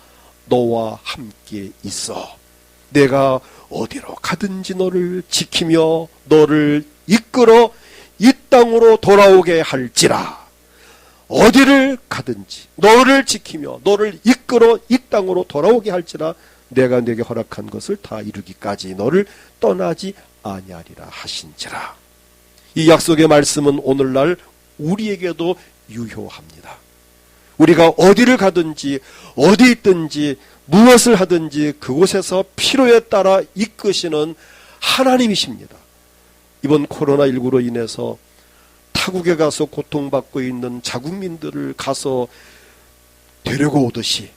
너와 함께 있어. 내가 어디로 가든지 너를 지키며 너를 이끌어 이 땅으로 돌아오게 할지라. 어디를 가든지 너를 지키며 너를 이끌어 이 땅으로 돌아오게 할지라. 내가 네게 허락한 것을 다 이루기까지 너를 떠나지 아니하리라 하신지라. 이 약속의 말씀은 오늘날 우리에게도 유효합니다. 우리가 어디를 가든지 어디 있든지 무엇을 하든지 그곳에서 필요에 따라 이끄시는 하나님이십니다. 이번 코로나19로 인해서 타국에 가서 고통받고 있는 자국민들을 가서 데리고 오듯이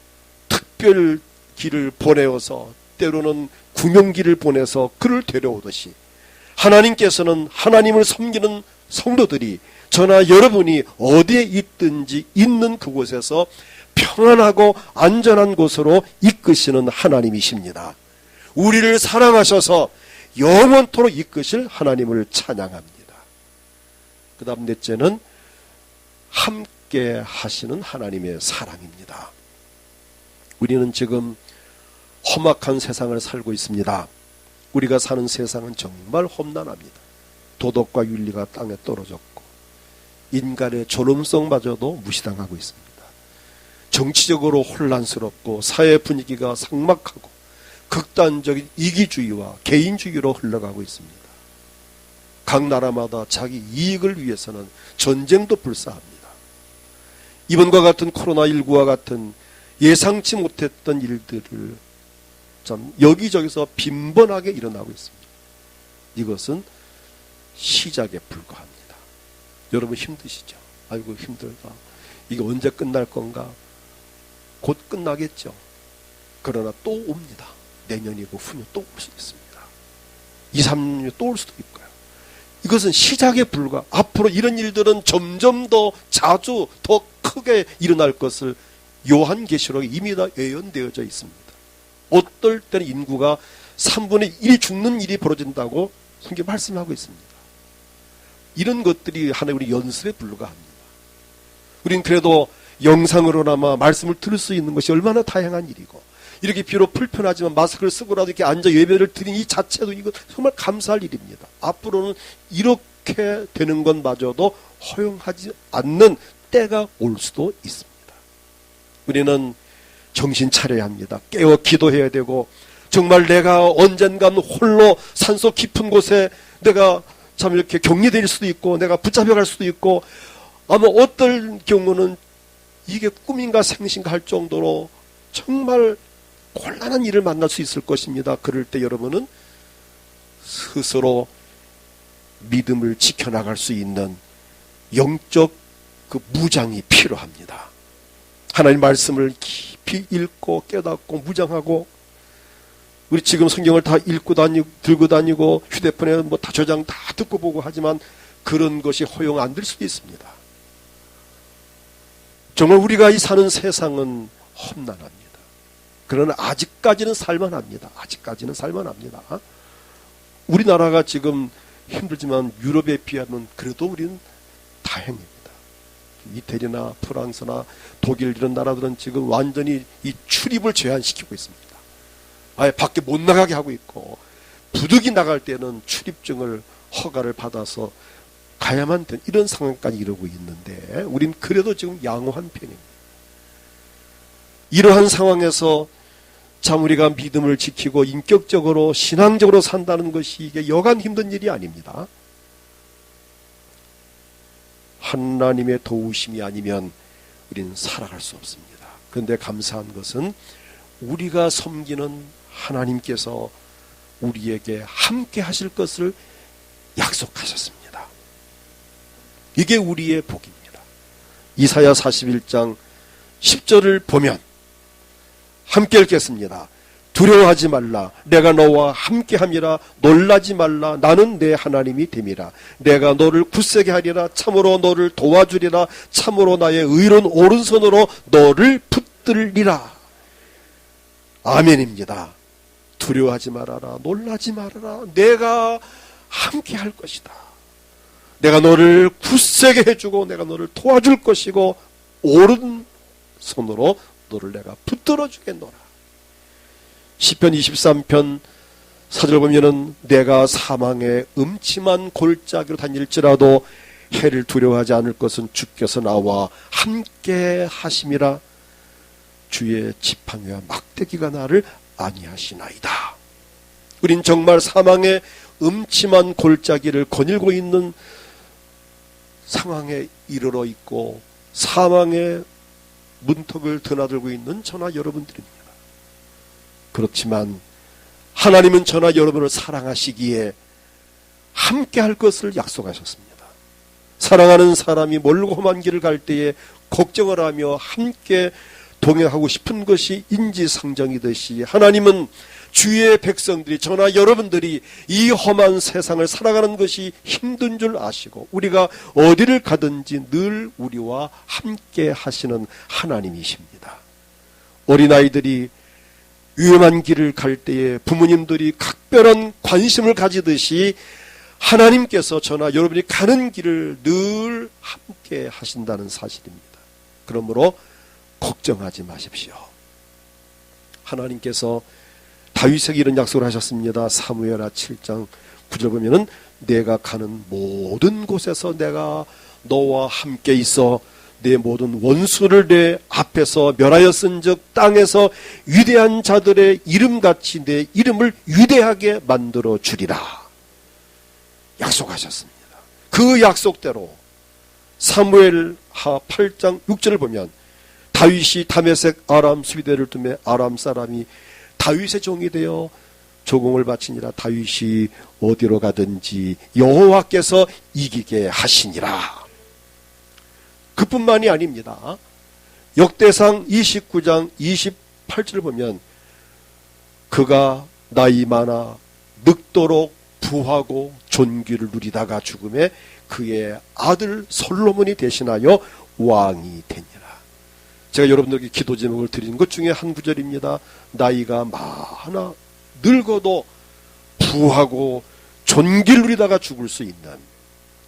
특별 길을 보내어서 때로는 구명기를 보내서 그를 데려오듯이 하나님께서는 하나님을 섬기는 성도들이 저나 여러분이 어디에 있든지 있는 그곳에서 평안하고 안전한 곳으로 이끄시는 하나님이십니다. 우리를 사랑하셔서 영원토록 이끄실 하나님을 찬양합니다. 그 다음 넷째는 함께 하시는 하나님의 사랑입니다. 우리는 지금 험악한 세상을 살고 있습니다. 우리가 사는 세상은 정말 험난합니다. 도덕과 윤리가 땅에 떨어졌고 인간의 존엄성마저도 무시당하고 있습니다. 정치적으로 혼란스럽고 사회 분위기가 삭막하고 극단적인 이기주의와 개인주의로 흘러가고 있습니다. 각 나라마다 자기 이익을 위해서는 전쟁도 불사합니다. 이번과 같은 코로나19와 같은 예상치 못했던 일들을 참 여기저기서 빈번하게 일어나고 있습니다. 이것은 시작에 불과합니다. 여러분 힘드시죠? 아이고 힘들다. 이게 언제 끝날 건가? 곧 끝나겠죠. 그러나 또 옵니다. 내년이고 후년 또 올 수도 있습니다. 2, 3년 또 올 수도 있고요. 이것은 시작에 불과. 앞으로 이런 일들은 점점 더 자주 더 크게 일어날 것을 요한계시록에 이미 다 예언되어져 있습니다. 어떨 때는 인구가 3분의 1이 죽는 일이 벌어진다고 성경 말씀하고 있습니다. 이런 것들이 하나의 우리 연습에 불과합니다. 우린 그래도 영상으로나마 말씀을 들을 수 있는 것이 얼마나 다양한 일이고 이렇게 비록 불편하지만 마스크를 쓰고라도 이렇게 앉아 예배를 드리는 이 자체도 이거 정말 감사할 일입니다. 앞으로는 이렇게 되는 것마저도 허용하지 않는 때가 올 수도 있습니다. 우리는 정신 차려야 합니다. 깨어 기도해야 되고 정말 내가 언젠가는 홀로 산속 깊은 곳에 내가 참 이렇게 격리될 수도 있고 내가 붙잡혀갈 수도 있고 아마 어떨 경우는 이게 꿈인가 생신가 할 정도로 정말 곤란한 일을 만날 수 있을 것입니다. 그럴 때 여러분은 스스로 믿음을 지켜나갈 수 있는 영적 그 무장이 필요합니다. 하나님 말씀을 깊이 읽고 깨닫고 무장하고 우리 지금 성경을 다 읽고 다니고 들고 다니고 휴대폰에 뭐 다 저장 다 듣고 보고 하지만 그런 것이 허용 안 될 수도 있습니다. 정말 우리가 이 사는 세상은 험난합니다. 그러나 아직까지는 살만합니다. 아직까지는 살만합니다. 우리나라가 지금 힘들지만 유럽에 비하면 그래도 우리는 다행입니다. 이태리나 프랑스나 독일 이런 나라들은 지금 완전히 이 출입을 제한시키고 있습니다. 아예 밖에 못 나가게 하고 있고 부득이 나갈 때는 출입증을 허가를 받아서 가야만 된 이런 상황까지 이르고 있는데 우린 그래도 지금 양호한 편입니다. 이러한 상황에서 참 우리가 믿음을 지키고 인격적으로 신앙적으로 산다는 것이 이게 여간 힘든 일이 아닙니다. 하나님의 도우심이 아니면 우리는 살아갈 수 없습니다. 그런데 감사한 것은 우리가 섬기는 하나님께서 우리에게 함께 하실 것을 약속하셨습니다. 이게 우리의 복입니다. 이사야 41장 10절을 보면 함께 읽겠습니다. 두려워하지 말라. 내가 너와 함께함이라. 놀라지 말라. 나는 내 하나님이 됨이라. 내가 너를 굳세게 하리라. 참으로 너를 도와주리라. 참으로 나의 의로운 오른손으로 너를 붙들리라. 아멘입니다. 두려워하지 말아라. 놀라지 말아라. 내가 함께할 것이다. 내가 너를 굳세게 해주고 내가 너를 도와줄 것이고 오른손으로 너를 내가 붙들어 주겠노라. 시편 23편 4절 보면은 내가 사망의 음침한 골짜기로 다닐지라도 해를 두려워하지 않을 것은 주께서 나와 함께 하심이라. 주의 지팡이와 막대기가 나를 안위하시나이다. 우린 정말 사망의 음침한 골짜기를 거닐고 있는 상황에 이르러 있고 사망의 문턱을 드나들고 있는 저나 여러분들입니다. 그렇지만 하나님은 저나 여러분을 사랑하시기에 함께 할 것을 약속하셨습니다. 사랑하는 사람이 멀고 험한 길을 갈 때에 걱정을 하며 함께 동행하고 싶은 것이 인지상정이듯이 하나님은 주의 백성들이 저나 여러분들이 이 험한 세상을 살아가는 것이 힘든 줄 아시고 우리가 어디를 가든지 늘 우리와 함께 하시는 하나님이십니다. 어린아이들이 위험한 길을 갈 때에 부모님들이 각별한 관심을 가지듯이 하나님께서 저나 여러분이 가는 길을 늘 함께 하신다는 사실입니다. 그러므로 걱정하지 마십시오. 하나님께서 다윗에게 이런 약속을 하셨습니다. 사무엘하 7장 9절 보면은 내가 가는 모든 곳에서 내가 너와 함께 있어 내 모든 원수를 내 앞에서 멸하였은즉 땅에서 위대한 자들의 이름같이 내 이름을 위대하게 만들어 주리라. 약속하셨습니다. 그 약속대로 사무엘하 8장 6절을 보면 다윗이 다메섹 아람 수비대를 두매 아람 사람이 다윗의 종이 되어 조공을 바치니라. 다윗이 어디로 가든지 여호와께서 이기게 하시니라. 그뿐만이 아닙니다. 역대상 29장 28절을 보면 그가 나이 많아 늙도록 부하고 존귀를 누리다가 죽음에 그의 아들 솔로몬이 대신하여 왕이 되니라. 제가 여러분들에게 기도 제목을 드리는 것 중에 한 구절입니다. 나이가 많아 늙어도 부하고 존귀를 누리다가 죽을 수 있는,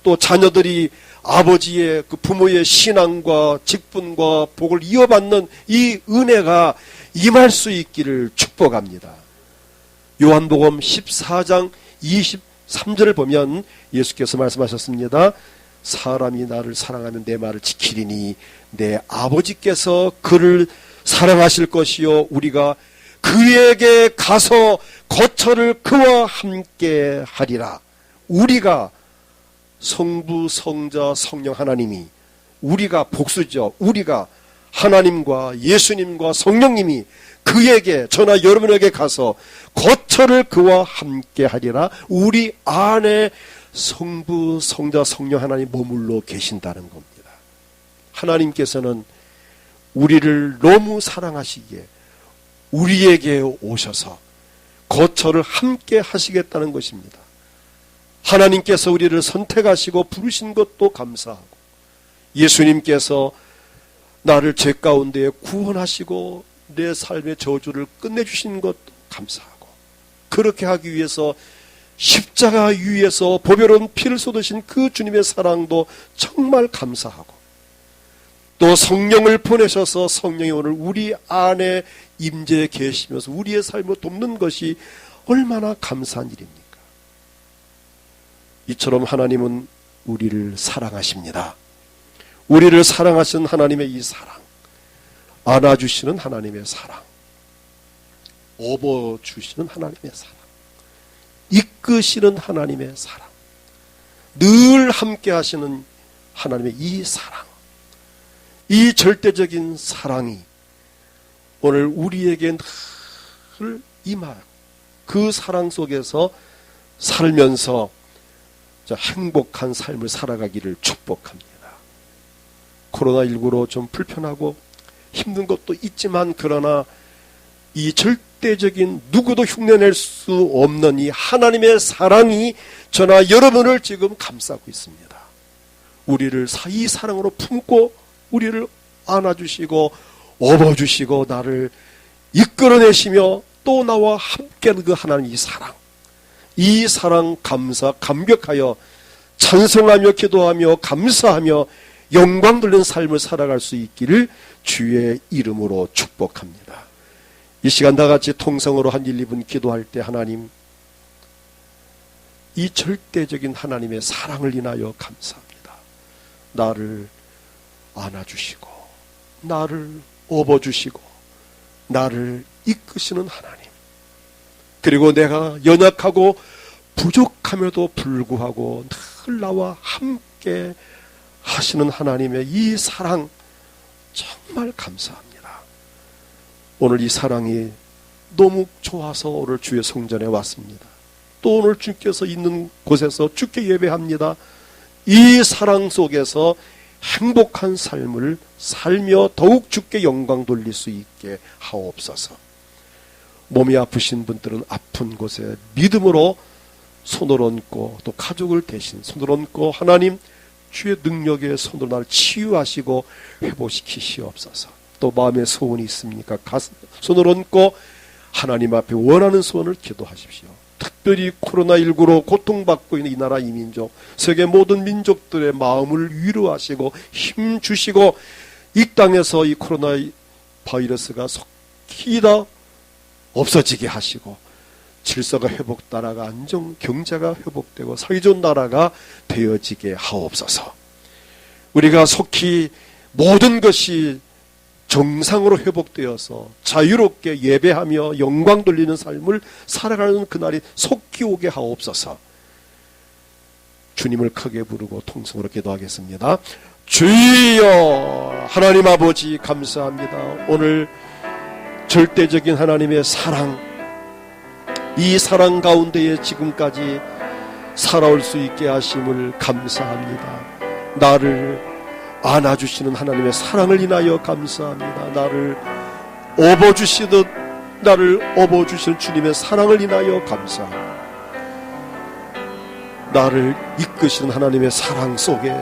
또 자녀들이 아버지의 그 부모의 신앙과 직분과 복을 이어받는 이 은혜가 임할 수 있기를 축복합니다. 요한복음 14장 23절을 보면 예수께서 말씀하셨습니다. 사람이 나를 사랑하면 내 말을 지키리니 내 아버지께서 그를 사랑하실 것이요 우리가 그에게 가서 거처를 그와 함께 하리라. 우리가 성부, 성자, 성령 하나님이, 우리가 복수죠. 우리가 하나님과 예수님과 성령님이 그에게, 저나 여러분에게 가서 거처를 그와 함께 하리라. 우리 안에 성부, 성자, 성령 하나님 머물러 계신다는 겁니다. 하나님께서는 우리를 너무 사랑하시기에 우리에게 오셔서 거처를 함께 하시겠다는 것입니다. 하나님께서 우리를 선택하시고 부르신 것도 감사하고, 예수님께서 나를 죄 가운데 구원하시고 내 삶의 저주를 끝내주신 것도 감사하고, 그렇게 하기 위해서 십자가 위에서 보배로운 피를 쏟으신 그 주님의 사랑도 정말 감사하고, 또 성령을 보내셔서 성령이 오늘 우리 안에 임재해 계시면서 우리의 삶을 돕는 것이 얼마나 감사한 일입니까? 이처럼 하나님은 우리를 사랑하십니다. 우리를 사랑하신 하나님의 이 사랑, 안아주시는 하나님의 사랑, 업어주시는 하나님의 사랑, 이끄시는 하나님의 사랑, 늘 함께 하시는 하나님의 이 사랑, 이 절대적인 사랑이 오늘 우리에게 늘 임하고 그 사랑 속에서 살면서 행복한 삶을 살아가기를 축복합니다. 코로나19로 좀 불편하고 힘든 것도 있지만, 그러나 이 절대적인 누구도 흉내낼 수 없는 이 하나님의 사랑이 저나 여러분을 지금 감싸고 있습니다. 우리를 이 사랑으로 품고 우리를 안아주시고 업어주시고 나를 이끌어내시며 또 나와 함께하는 그 하나님 이 사랑 감사 감격하여 찬송하며 기도하며 감사하며 영광 돌리는 삶을 살아갈 수 있기를 주의 이름으로 축복합니다. 이 시간 다 같이 통성으로 한 1, 2분 기도할 때 하나님, 이 절대적인 하나님의 사랑을 인하여 감사합니다. 나를 안아주시고 나를 업어주시고 나를 이끄시는 하나님, 그리고 내가 연약하고 부족함에도 불구하고 늘 나와 함께 하시는 하나님의 이 사랑 정말 감사합니다. 오늘 이 사랑이 너무 좋아서 오늘 주의 성전에 왔습니다. 또 오늘 주께서 있는 곳에서 주께 예배합니다. 이 사랑 속에서 행복한 삶을 살며 더욱 주께 영광 돌릴 수 있게 하옵소서. 몸이 아프신 분들은 아픈 곳에 믿음으로 손을 얹고 또 가족을 대신 손을 얹고 하나님 주의 능력의 손으로 나를 치유하시고 회복시키시옵소서. 또 마음에 소원이 있습니까? 가슴 손을 얹고 하나님 앞에 원하는 소원을 기도하십시오. 특별히 코로나19로 고통받고 있는 이 나라 이 민족, 세계 모든 민족들의 마음을 위로하시고 힘 주시고 이 땅에서 이 코로나 바이러스가 속히 다 없어지게 하시고 질서가 회복, 나라가 안정, 경제가 회복되고 사회 좋은 나라가 되어지게 하옵소서. 우리가 속히 모든 것이 정상으로 회복되어서 자유롭게 예배하며 영광 돌리는 삶을 살아가는 그날이 속히 오게 하옵소서. 주님을 크게 부르고 통성으로 기도하겠습니다. 주여, 하나님 아버지 감사합니다. 오늘 절대적인 하나님의 사랑, 이 사랑 가운데에 지금까지 살아올 수 있게 하심을 감사합니다. 나를 안아주시는 하나님의 사랑을 인하여 감사합니다. 나를 업어주시듯 나를 업어주시는 주님의 사랑을 인하여 감사합니다. 나를 이끄시는 하나님의 사랑 속에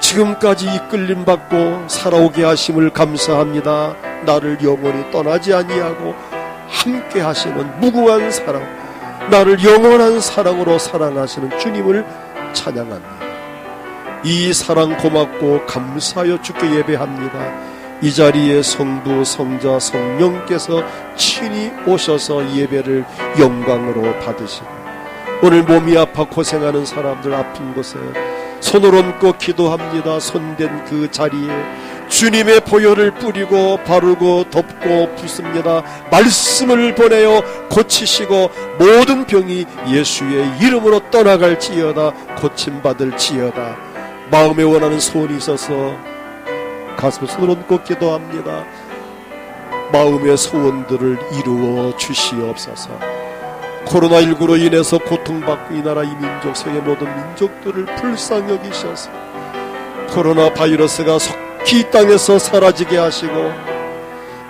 지금까지 이끌림 받고 살아오게 하심을 감사합니다. 나를 영원히 떠나지 아니하고 함께 하시는 무궁한 사랑, 나를 영원한 사랑으로 사랑하시는 주님을 찬양합니다. 이 사랑 고맙고 감사하여 주께 예배합니다. 이 자리에 성부, 성자, 성령께서 친히 오셔서 예배를 영광으로 받으시고 오늘 몸이 아파 고생하는 사람들 아픈 곳에 손을 얹고 기도합니다. 손댄 그 자리에 주님의 보혈을 뿌리고 바르고 덮고 붓습니다. 말씀을 보내어 고치시고 모든 병이 예수의 이름으로 떠나갈지어다. 고침받을지어다. 마음에 원하는 소원이 있어서 가슴에 손을 얹고 기도합니다. 마음의 소원들을 이루어 주시옵소서. 코로나19로 인해서 고통받고 이 나라 이 민족 세계 모든 민족들을 불쌍히 여기셔서 코로나 바이러스가 속히 이 땅에서 사라지게 하시고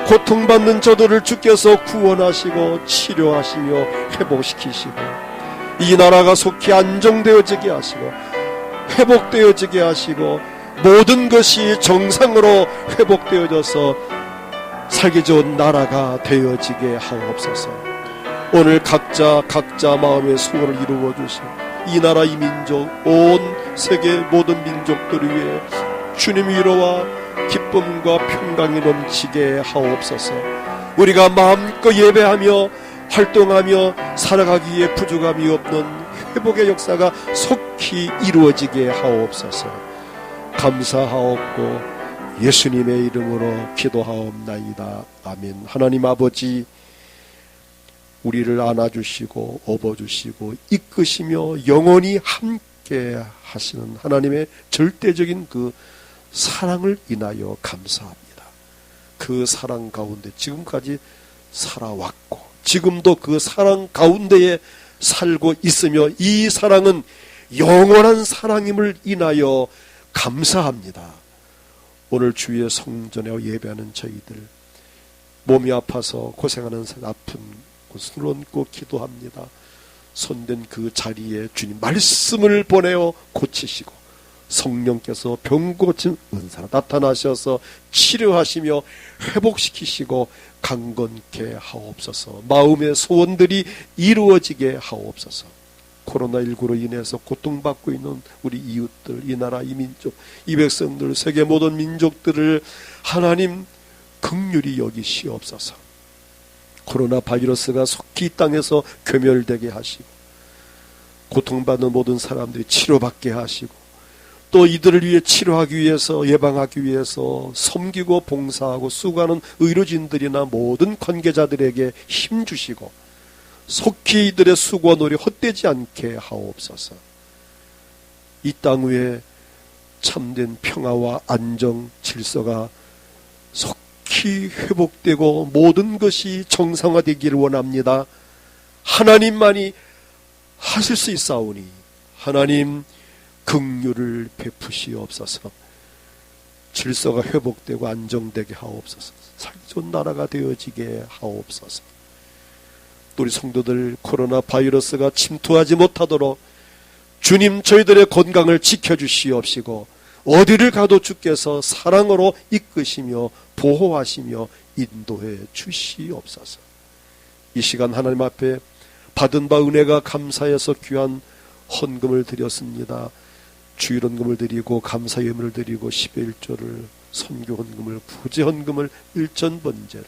고통받는 저들을 주께서 구원하시고 치료하시며 회복시키시고 이 나라가 속히 안정되어지게 하시고 회복되어지게 하시고 모든 것이 정상으로 회복되어져서 살기 좋은 나라가 되어지게 하옵소서. 오늘 각자 마음의 소원을 이루어 주시고 이 나라 이 민족 온 세계 모든 민족들을 위해 주님 위로와 기쁨과 평강이 넘치게 하옵소서. 우리가 마음껏 예배하며 활동하며 살아가기에 부족함이 없는 회복의 역사가 속히 이루어지게 하옵소서. 감사하옵고 예수님의 이름으로 기도하옵나이다. 아멘. 하나님 아버지, 우리를 안아주시고 업어주시고 이끄시며 영원히 함께 하시는 하나님의 절대적인 그 사랑을 인하여 감사합니다. 그 사랑 가운데 지금까지 살아왔고 지금도 그 사랑 가운데에 살고 있으며 이 사랑은 영원한 사랑임을 인하여 감사합니다. 오늘 주의 성전에 예배하는 저희들 몸이 아파서 고생하는 아픈 곳을 얹고 기도합니다. 손댄 그 자리에 주님 말씀을 보내어 고치시고 성령께서 병 고친 은사로 나타나셔서 치료하시며 회복시키시고 강건케 하옵소서. 마음의 소원들이 이루어지게 하옵소서. 코로나19로 인해서 고통받고 있는 우리 이웃들, 이 나라, 이 민족, 이 백성들, 세계 모든 민족들을 하나님 긍휼히 여기시옵소서. 코로나 바이러스가 속히 이 땅에서 괴멸되게 하시고 고통받는 모든 사람들이 치료받게 하시고 또 이들을 위해 치료하기 위해서, 예방하기 위해서 섬기고 봉사하고 수고하는 의료진들이나 모든 관계자들에게 힘주시고 속히 이들의 수고와 노력이 헛되지 않게 하옵소서. 이 땅 위에 참된 평화와 안정, 질서가 속히 회복되고 모든 것이 정상화되기를 원합니다. 하나님만이 하실 수 있사오니 하나님 긍휼을 베푸시옵소서. 질서가 회복되고 안정되게 하옵소서. 살기 좋은 나라가 되어지게 하옵소서. 또 우리 성도들 코로나 바이러스가 침투하지 못하도록 주님 저희들의 건강을 지켜주시옵시고 어디를 가도 주께서 사랑으로 이끄시며 보호하시며 인도해 주시옵소서. 이 시간 하나님 앞에 받은 바 은혜가 감사해서 귀한 헌금을 드렸습니다. 주일 헌금을 드리고 감사 예물을 드리고 10의 1조를 선교 헌금을 부재 헌금을 일전번제를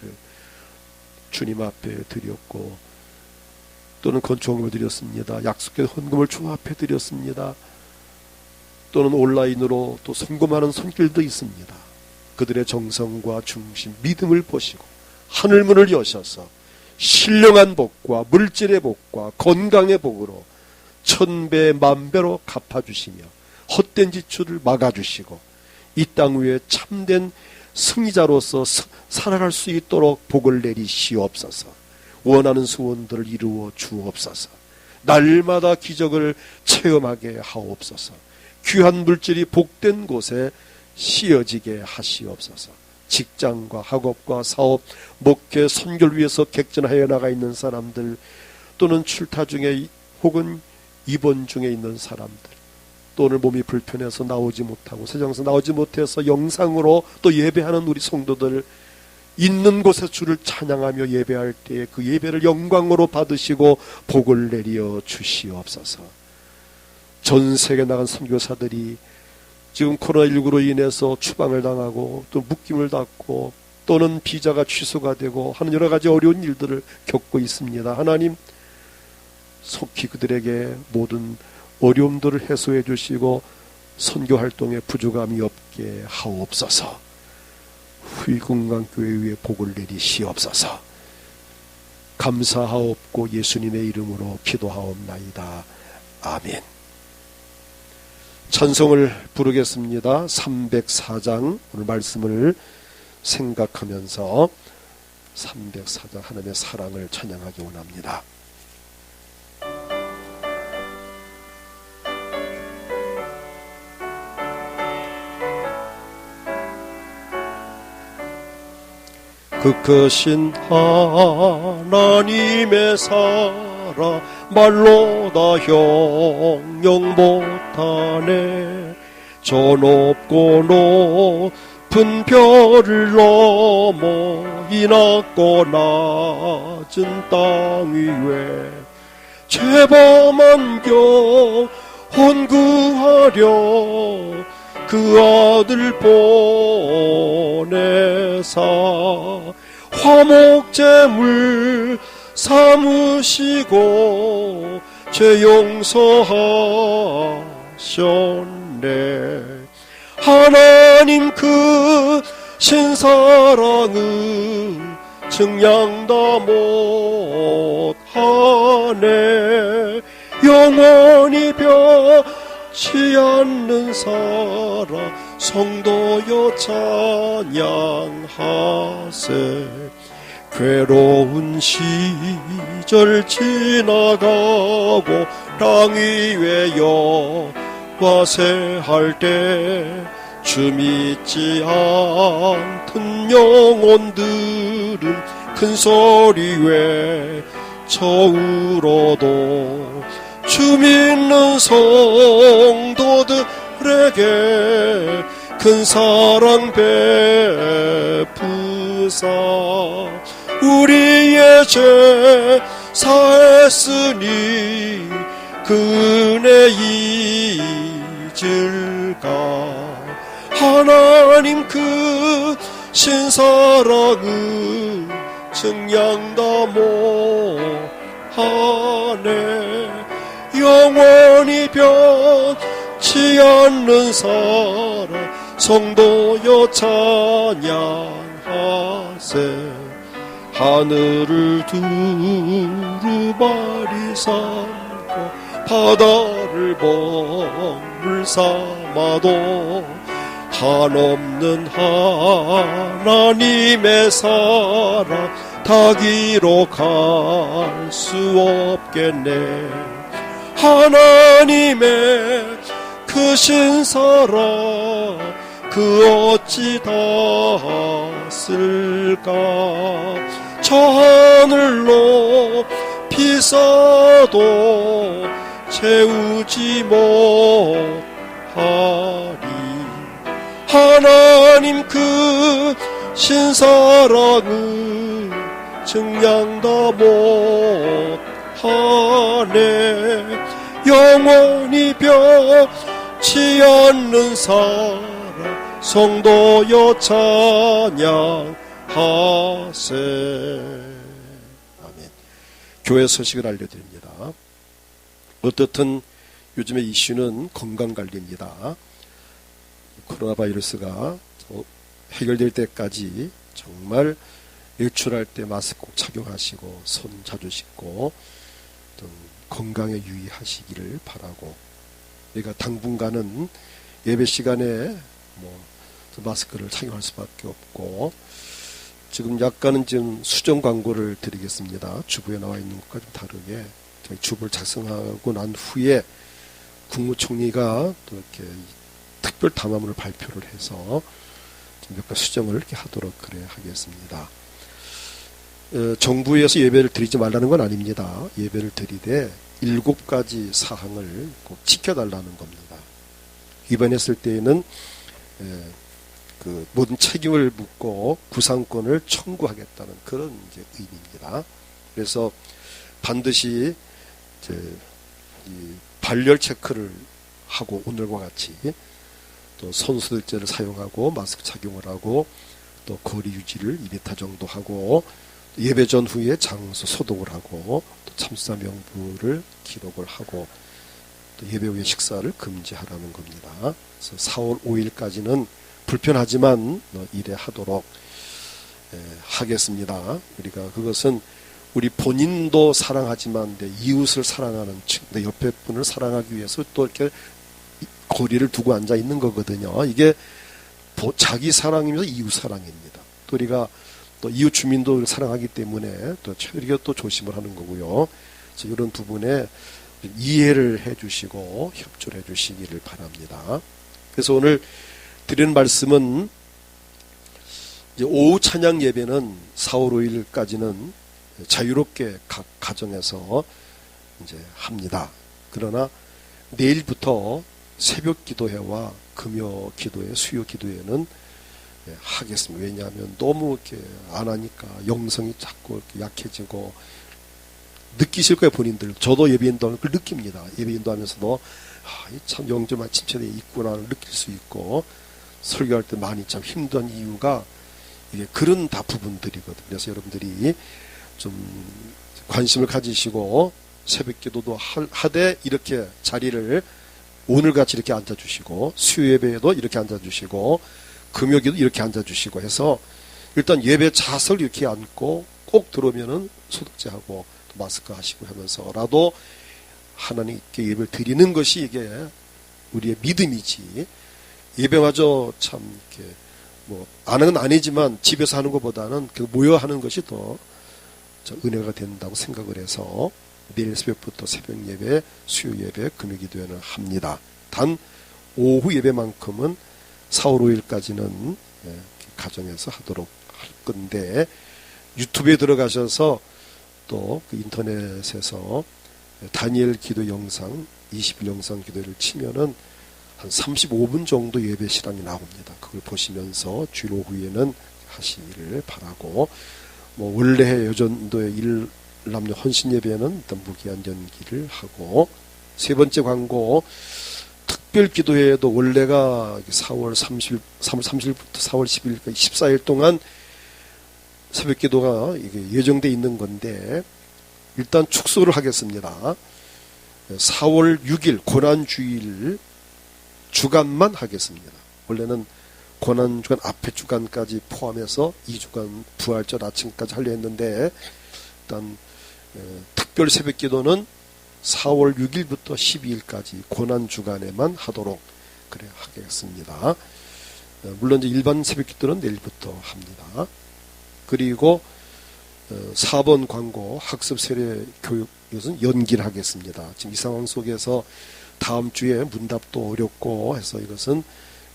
주님 앞에 드렸고 또는 건축 헌금을 드렸습니다. 약속된 헌금을 주 앞에 드렸습니다. 또는 온라인으로 또 헌금하는 손길도 있습니다. 그들의 정성과 중심, 믿음을 보시고 하늘문을 여셔서 신령한 복과 물질의 복과 건강의 복으로 1000배 만배로 갚아주시며 헛된 지출을 막아주시고 이 땅 위에 참된 승리자로서 살아갈 수 있도록 복을 내리시옵소서. 원하는 소원들을 이루어 주옵소서. 날마다 기적을 체험하게 하옵소서. 귀한 물질이 복된 곳에 씌어지게 하시옵소서. 직장과 학업과 사업, 목회, 선교를 위해서 객전하여 나가 있는 사람들 또는 출타 중에 혹은 입원 중에 있는 사람들 또 오늘 몸이 불편해서 나오지 못하고 세상에서 나오지 못해서 영상으로 또 예배하는 우리 성도들 있는 곳에 주를 찬양하며 예배할 때에 그 예배를 영광으로 받으시고 복을 내려 주시옵소서. 전 세계 나간 선교사들이 지금 코로나19로 인해서 추방을 당하고 또 묶임을 받고 또는 비자가 취소가 되고 하는 여러 가지 어려운 일들을 겪고 있습니다. 하나님 속히 그들에게 모든 어려움들을 해소해 주시고 선교 활동에 부족함이 없게 하옵소서. 후이공강교회 위에 복을 내리시옵소서. 감사하옵고 예수님의 이름으로 기도하옵나이다. 아멘. 찬송을 부르겠습니다. 304장 오늘 말씀을 생각하면서 304장 하나님의 사랑을 찬양하기 원합니다. 그 크신 하나님의 사랑 말로 다 형용 못하네. 저 높고 높은 별을 넘어 이 낮고 낮은 땅 위에 죄범한 영혼 구하려 그 아들 보내사 화목제물 삼으시고 죄 용서하셨네. 하나님 그 신사랑은 증량 다 못하네. 영원히 변치 않는 사랑 성도여 찬양하세. 괴로운 시절 지나가고 땅 위에 여와세할 때 주 믿지 않던 영혼들 들은 큰 소리 외쳐 울어도 주 믿는 성도들에게 큰 사랑 베푸사 우리의 죄 사했으니 그 은혜 잊을까 하나님 그 신사랑은 증량다 못하네 영원히 변치 않는 사랑 성도여 찬양하세 하늘을 두루마리 삼고 바다를 먹물 삼아도 한없는 하나님의 사랑 다 기록할 수 없겠네 하나님의 크신 사랑 그 어찌 닿았을까 저 하늘로 비싸도 채우지 못하리 하나님 그 신사랑은 증량다 못하네 영원히 변치 않는 사랑 성도여 찬양하세 아멘. 교회 소식을 알려드립니다. 어떻든 요즘의 이슈는 건강관리입니다. 코로나 바이러스가 해결될 때까지 정말 외출할 때 마스크 꼭 착용하시고 손 자주 씻고 건강에 유의하시기를 바라고 우리가 당분간은 예배 시간에 마스크를 착용할 수밖에 없고 지금 약간은 지금 수정 광고를 드리겠습니다. 주부에 나와 있는 것과 좀 다르게 저희 주부를 작성하고 난 후에 국무총리가 또 이렇게 특별 담화문을 발표를 해서 몇 가지 수정을 이렇게 하도록 그래 하겠습니다. 정부에서 예배를 드리지 말라는 건 아닙니다. 예배를 드리되 7가지 사항을 꼭 지켜달라는 겁니다. 위반했을 때에는 그 모든 책임을 묻고 구상권을 청구하겠다는 그런 이제 의미입니다. 그래서 반드시 이제 이 발열 체크를 하고 오늘과 같이 또 손소독제를 사용하고 마스크 착용을 하고 또 거리 유지를 2m 정도 하고 예배 전후에 장소 소독을 하고 또 참사 명부를 기록을 하고 또 예배 후에 식사를 금지하라는 겁니다. 그래서 4월 5일까지는 불편하지만 일하도록 하겠습니다. 우리가 그것은 우리 본인도 사랑하지만 내 이웃을 사랑하는 내 옆에 분을 사랑하기 위해서 또 이렇게 거리를 두고 앉아 있는 거거든요. 이게 자기 사랑이면서 이웃 사랑입니다. 또 우리가 또 이웃 주민도 사랑하기 때문에 또 우리가 또 조심을 하는 거고요. 그래서 이런 부분에 이해를 해주시고 협조를 해주시기를 바랍니다. 그래서 오늘 드리는 말씀은 이제 오후 찬양 예배는 4월 5일까지는 자유롭게 각 가정에서 이제 합니다. 그러나 내일부터 새벽 기도회와 금요 기도회, 수요 기도회는 하겠습니다. 왜냐하면 너무 이렇게 안 하니까 영성이 자꾸 이렇게 약해지고 느끼실 거예요, 본인들. 저도 예배인도 그걸 느낍니다. 예배인도 하면서도 참 영점한 침체되어 있구나를 느낄 수 있고 설교할 때 많이 참 힘든 이유가 이게 그런 다 부분들이거든요. 그래서 여러분들이 좀 관심을 가지시고 새벽 기도도 하되 이렇게 자리를 오늘같이 이렇게 앉아주시고 수요 예배에도 이렇게 앉아주시고 금요기도 이렇게 앉아주시고 해서 일단 예배 좌석을 이렇게 앉고 꼭 들어오면은 소독제하고 마스크 하시고 하면서라도 하나님께 예배를 드리는 것이 이게 우리의 믿음이지 예배마저 참 이렇게 안 하는 건 아니지만 집에서 하는 것보다는 모여 하는 것이 더 은혜가 된다고 생각을 해서 내일 새벽부터 새벽 예배, 수요 예배, 금요 기도회는 합니다. 단 오후 예배만큼은 4월 5일까지는 가정에서 하도록 할 건데 유튜브에 들어가셔서 또 그 인터넷에서 다니엘 기도 영상 20일 영상 기도를 치면은 한 35분 정도 예배 시간이 나옵니다. 그걸 보시면서 주일 오후에는 하시기를 바라고, 뭐 원래 여전도의 일남녀 헌신 예배는 일단 무기한 연기를 하고, 세 번째 광고, 특별 기도회도 원래가 3월 30일부터 4월 10일까지 14일 동안 새벽 기도가 이게 예정돼 있는 건데, 일단 축소를 하겠습니다. 4월 6일 고난주일 주간만 하겠습니다. 원래는 고난주간 앞에 주간까지 포함해서 2주간 부활절 아침까지 하려 했는데, 일단 특별 새벽 기도는 4월 6일부터 12일까지 고난주간에만 하도록 그래 하겠습니다. 물론 이제 일반 새벽 기도는 내일부터 합니다. 그리고 4번 광고, 학습 세례 교육, 이것은 연기를 하겠습니다. 지금 이 상황 속에서 다음 주에 문답도 어렵고 해서 이것은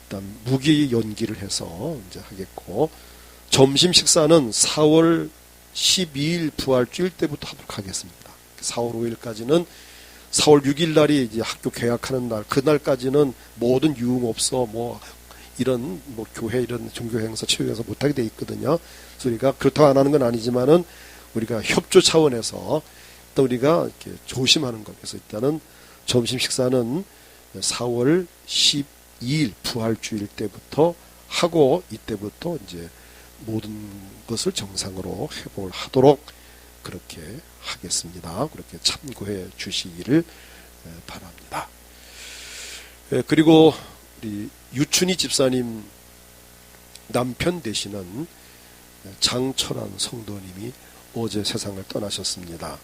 일단 무기 연기를 해서 이제 하겠고, 점심 식사는 4월 12일 부활주일 때부터 하도록 하겠습니다. 4월 5일까지는 4월 6일 날이 이제 학교 개학하는 날, 그날까지는 모든 유흥업소 뭐 이런 뭐 교회 이런 종교 행사, 체육 행사 못하게 돼 있거든요. 그래서 우리가 그렇다고 안 하는 건 아니지만은 우리가 협조 차원에서 또 우리가 이렇게 조심하는 것. 그래서 일단은 점심 식사는 4월 12일 부활주일 때부터 하고, 이때부터 이제 모든 것을 정상으로 회복을 하도록 그렇게 하겠습니다. 그렇게 참고해 주시기를 바랍니다. 그리고 우리 유춘희 집사님 남편 되시는 장철환 성도님이 어제 세상을 떠나셨습니다.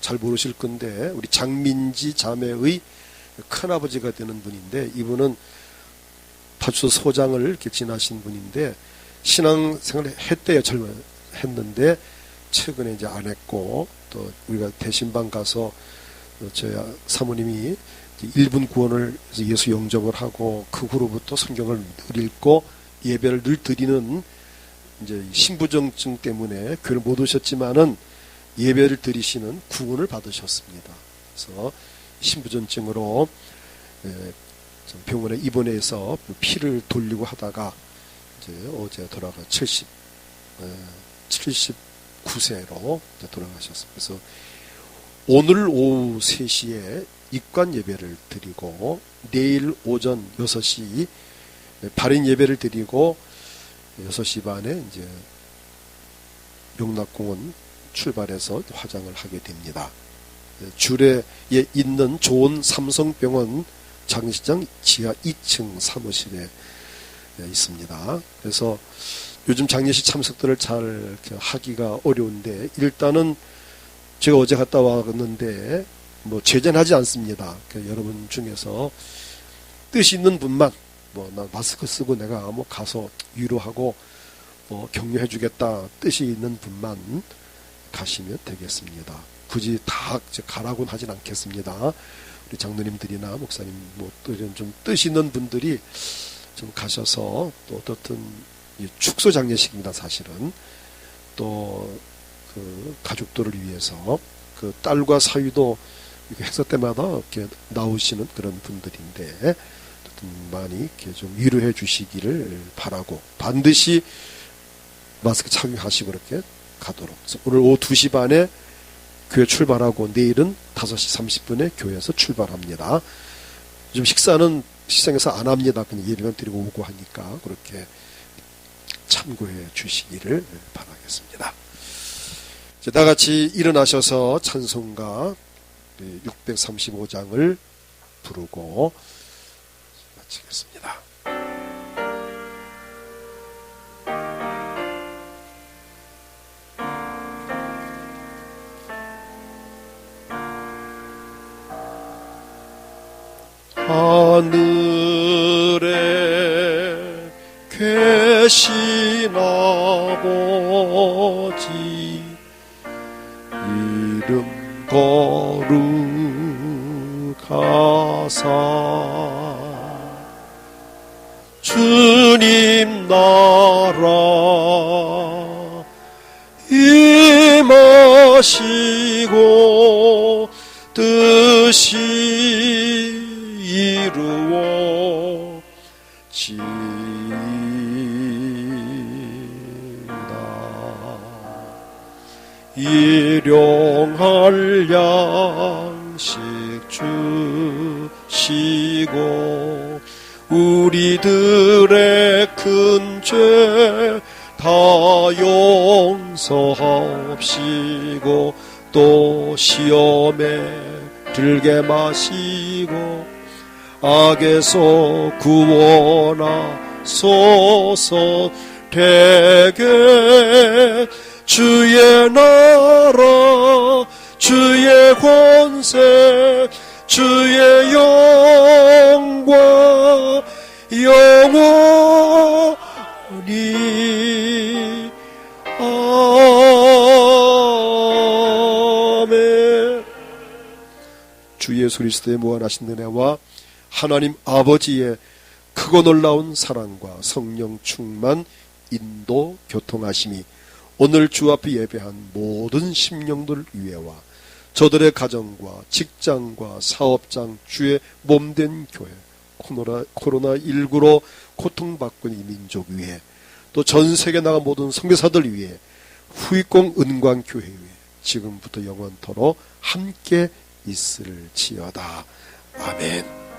잘 모르실 건데 우리 장민지 자매의 큰아버지가 되는 분인데, 이분은 파주소 소장을 이렇게 지나신 분인데 신앙생활을 했대요. 했는데 최근에 이제 안 했고, 또 우리가 대신방 가서 저희 사모님이 1분 구원을 해서 예수 영접을 하고 그 후로부터 성경을 늘 읽고 예배를 늘 드리는, 이제 신부정증 때문에 교회를 못 오셨지만은 예배를 드리시는 구원을 받으셨습니다. 그래서 신부전증으로 병원에 입원해서 피를 돌리고 하다가 이제 어제 돌아가 79세로 돌아가셨습니다. 그래서 오늘 오후 3시에 입관 예배를 드리고 내일 오전 6시 발인 예배를 드리고 6시 반에 이제 용락공원 출발해서 화장을 하게 됩니다. 주례에 있는 좋은 삼성병원 장례식장 지하 2층 사무실에 있습니다. 그래서 요즘 장례식 참석들을 잘 하기가 어려운데, 일단은 제가 어제 갔다 왔는데 뭐 제한하지 않습니다. 여러분 중에서 뜻이 있는 분만, 뭐 나 마스크 쓰고 내가 뭐 가서 위로하고 뭐 격려해 주겠다 뜻이 있는 분만 가시면 되겠습니다. 굳이 다 가라고는 하진 않겠습니다. 우리 장로님들이나 목사님 뭐 이런 좀 뜻 있는 분들이 좀 가셔서, 또 어떻든 축소 장례식입니다. 사실은 또 그 가족들을 위해서 그 딸과 사위도 행사 때마다 이렇게 나오시는 그런 분들인데 많이 이렇게 좀 위로해 주시기를 바라고, 반드시 마스크 착용하시고 그렇게 가도록. 오늘 오후 2시 반에 교회 출발하고 내일은 5시 30분에 교회에서 출발합니다. 요즘 식사는 시장에서 안 합니다. 그냥 예배만 드리고 오고 하니까 그렇게 참고해 주시기를 바라겠습니다. 다 같이 일어나셔서 찬송가 635장을 부르고 마치겠습니다. 하늘에 계신 아버지 이름 거룩하사 주님 나라 임하시고 뜻이 이루어지다. 일용할 양식 주시고 우리들의 큰 죄 다 용서하옵시고 또 시험에 들게 마시고 악에서 구원하소서. 대개 주의 나라 주의 권세 주의 영광 영원히 아멘. 주 예수 그리스도의 무한하신 은혜와 하나님 아버지의 크고 놀라운 사랑과 성령 충만 인도 교통하심이 오늘 주 앞에 예배한 모든 심령들 위에와 저들의 가정과 직장과 사업장 주의 몸된 교회 코로나19로 고통받고 있는 이 민족 위에 또 전 세계 나가 모든 선교사들 위에 후익공 은광교회 위에 지금부터 영원토록 함께 있을지어다. 아멘.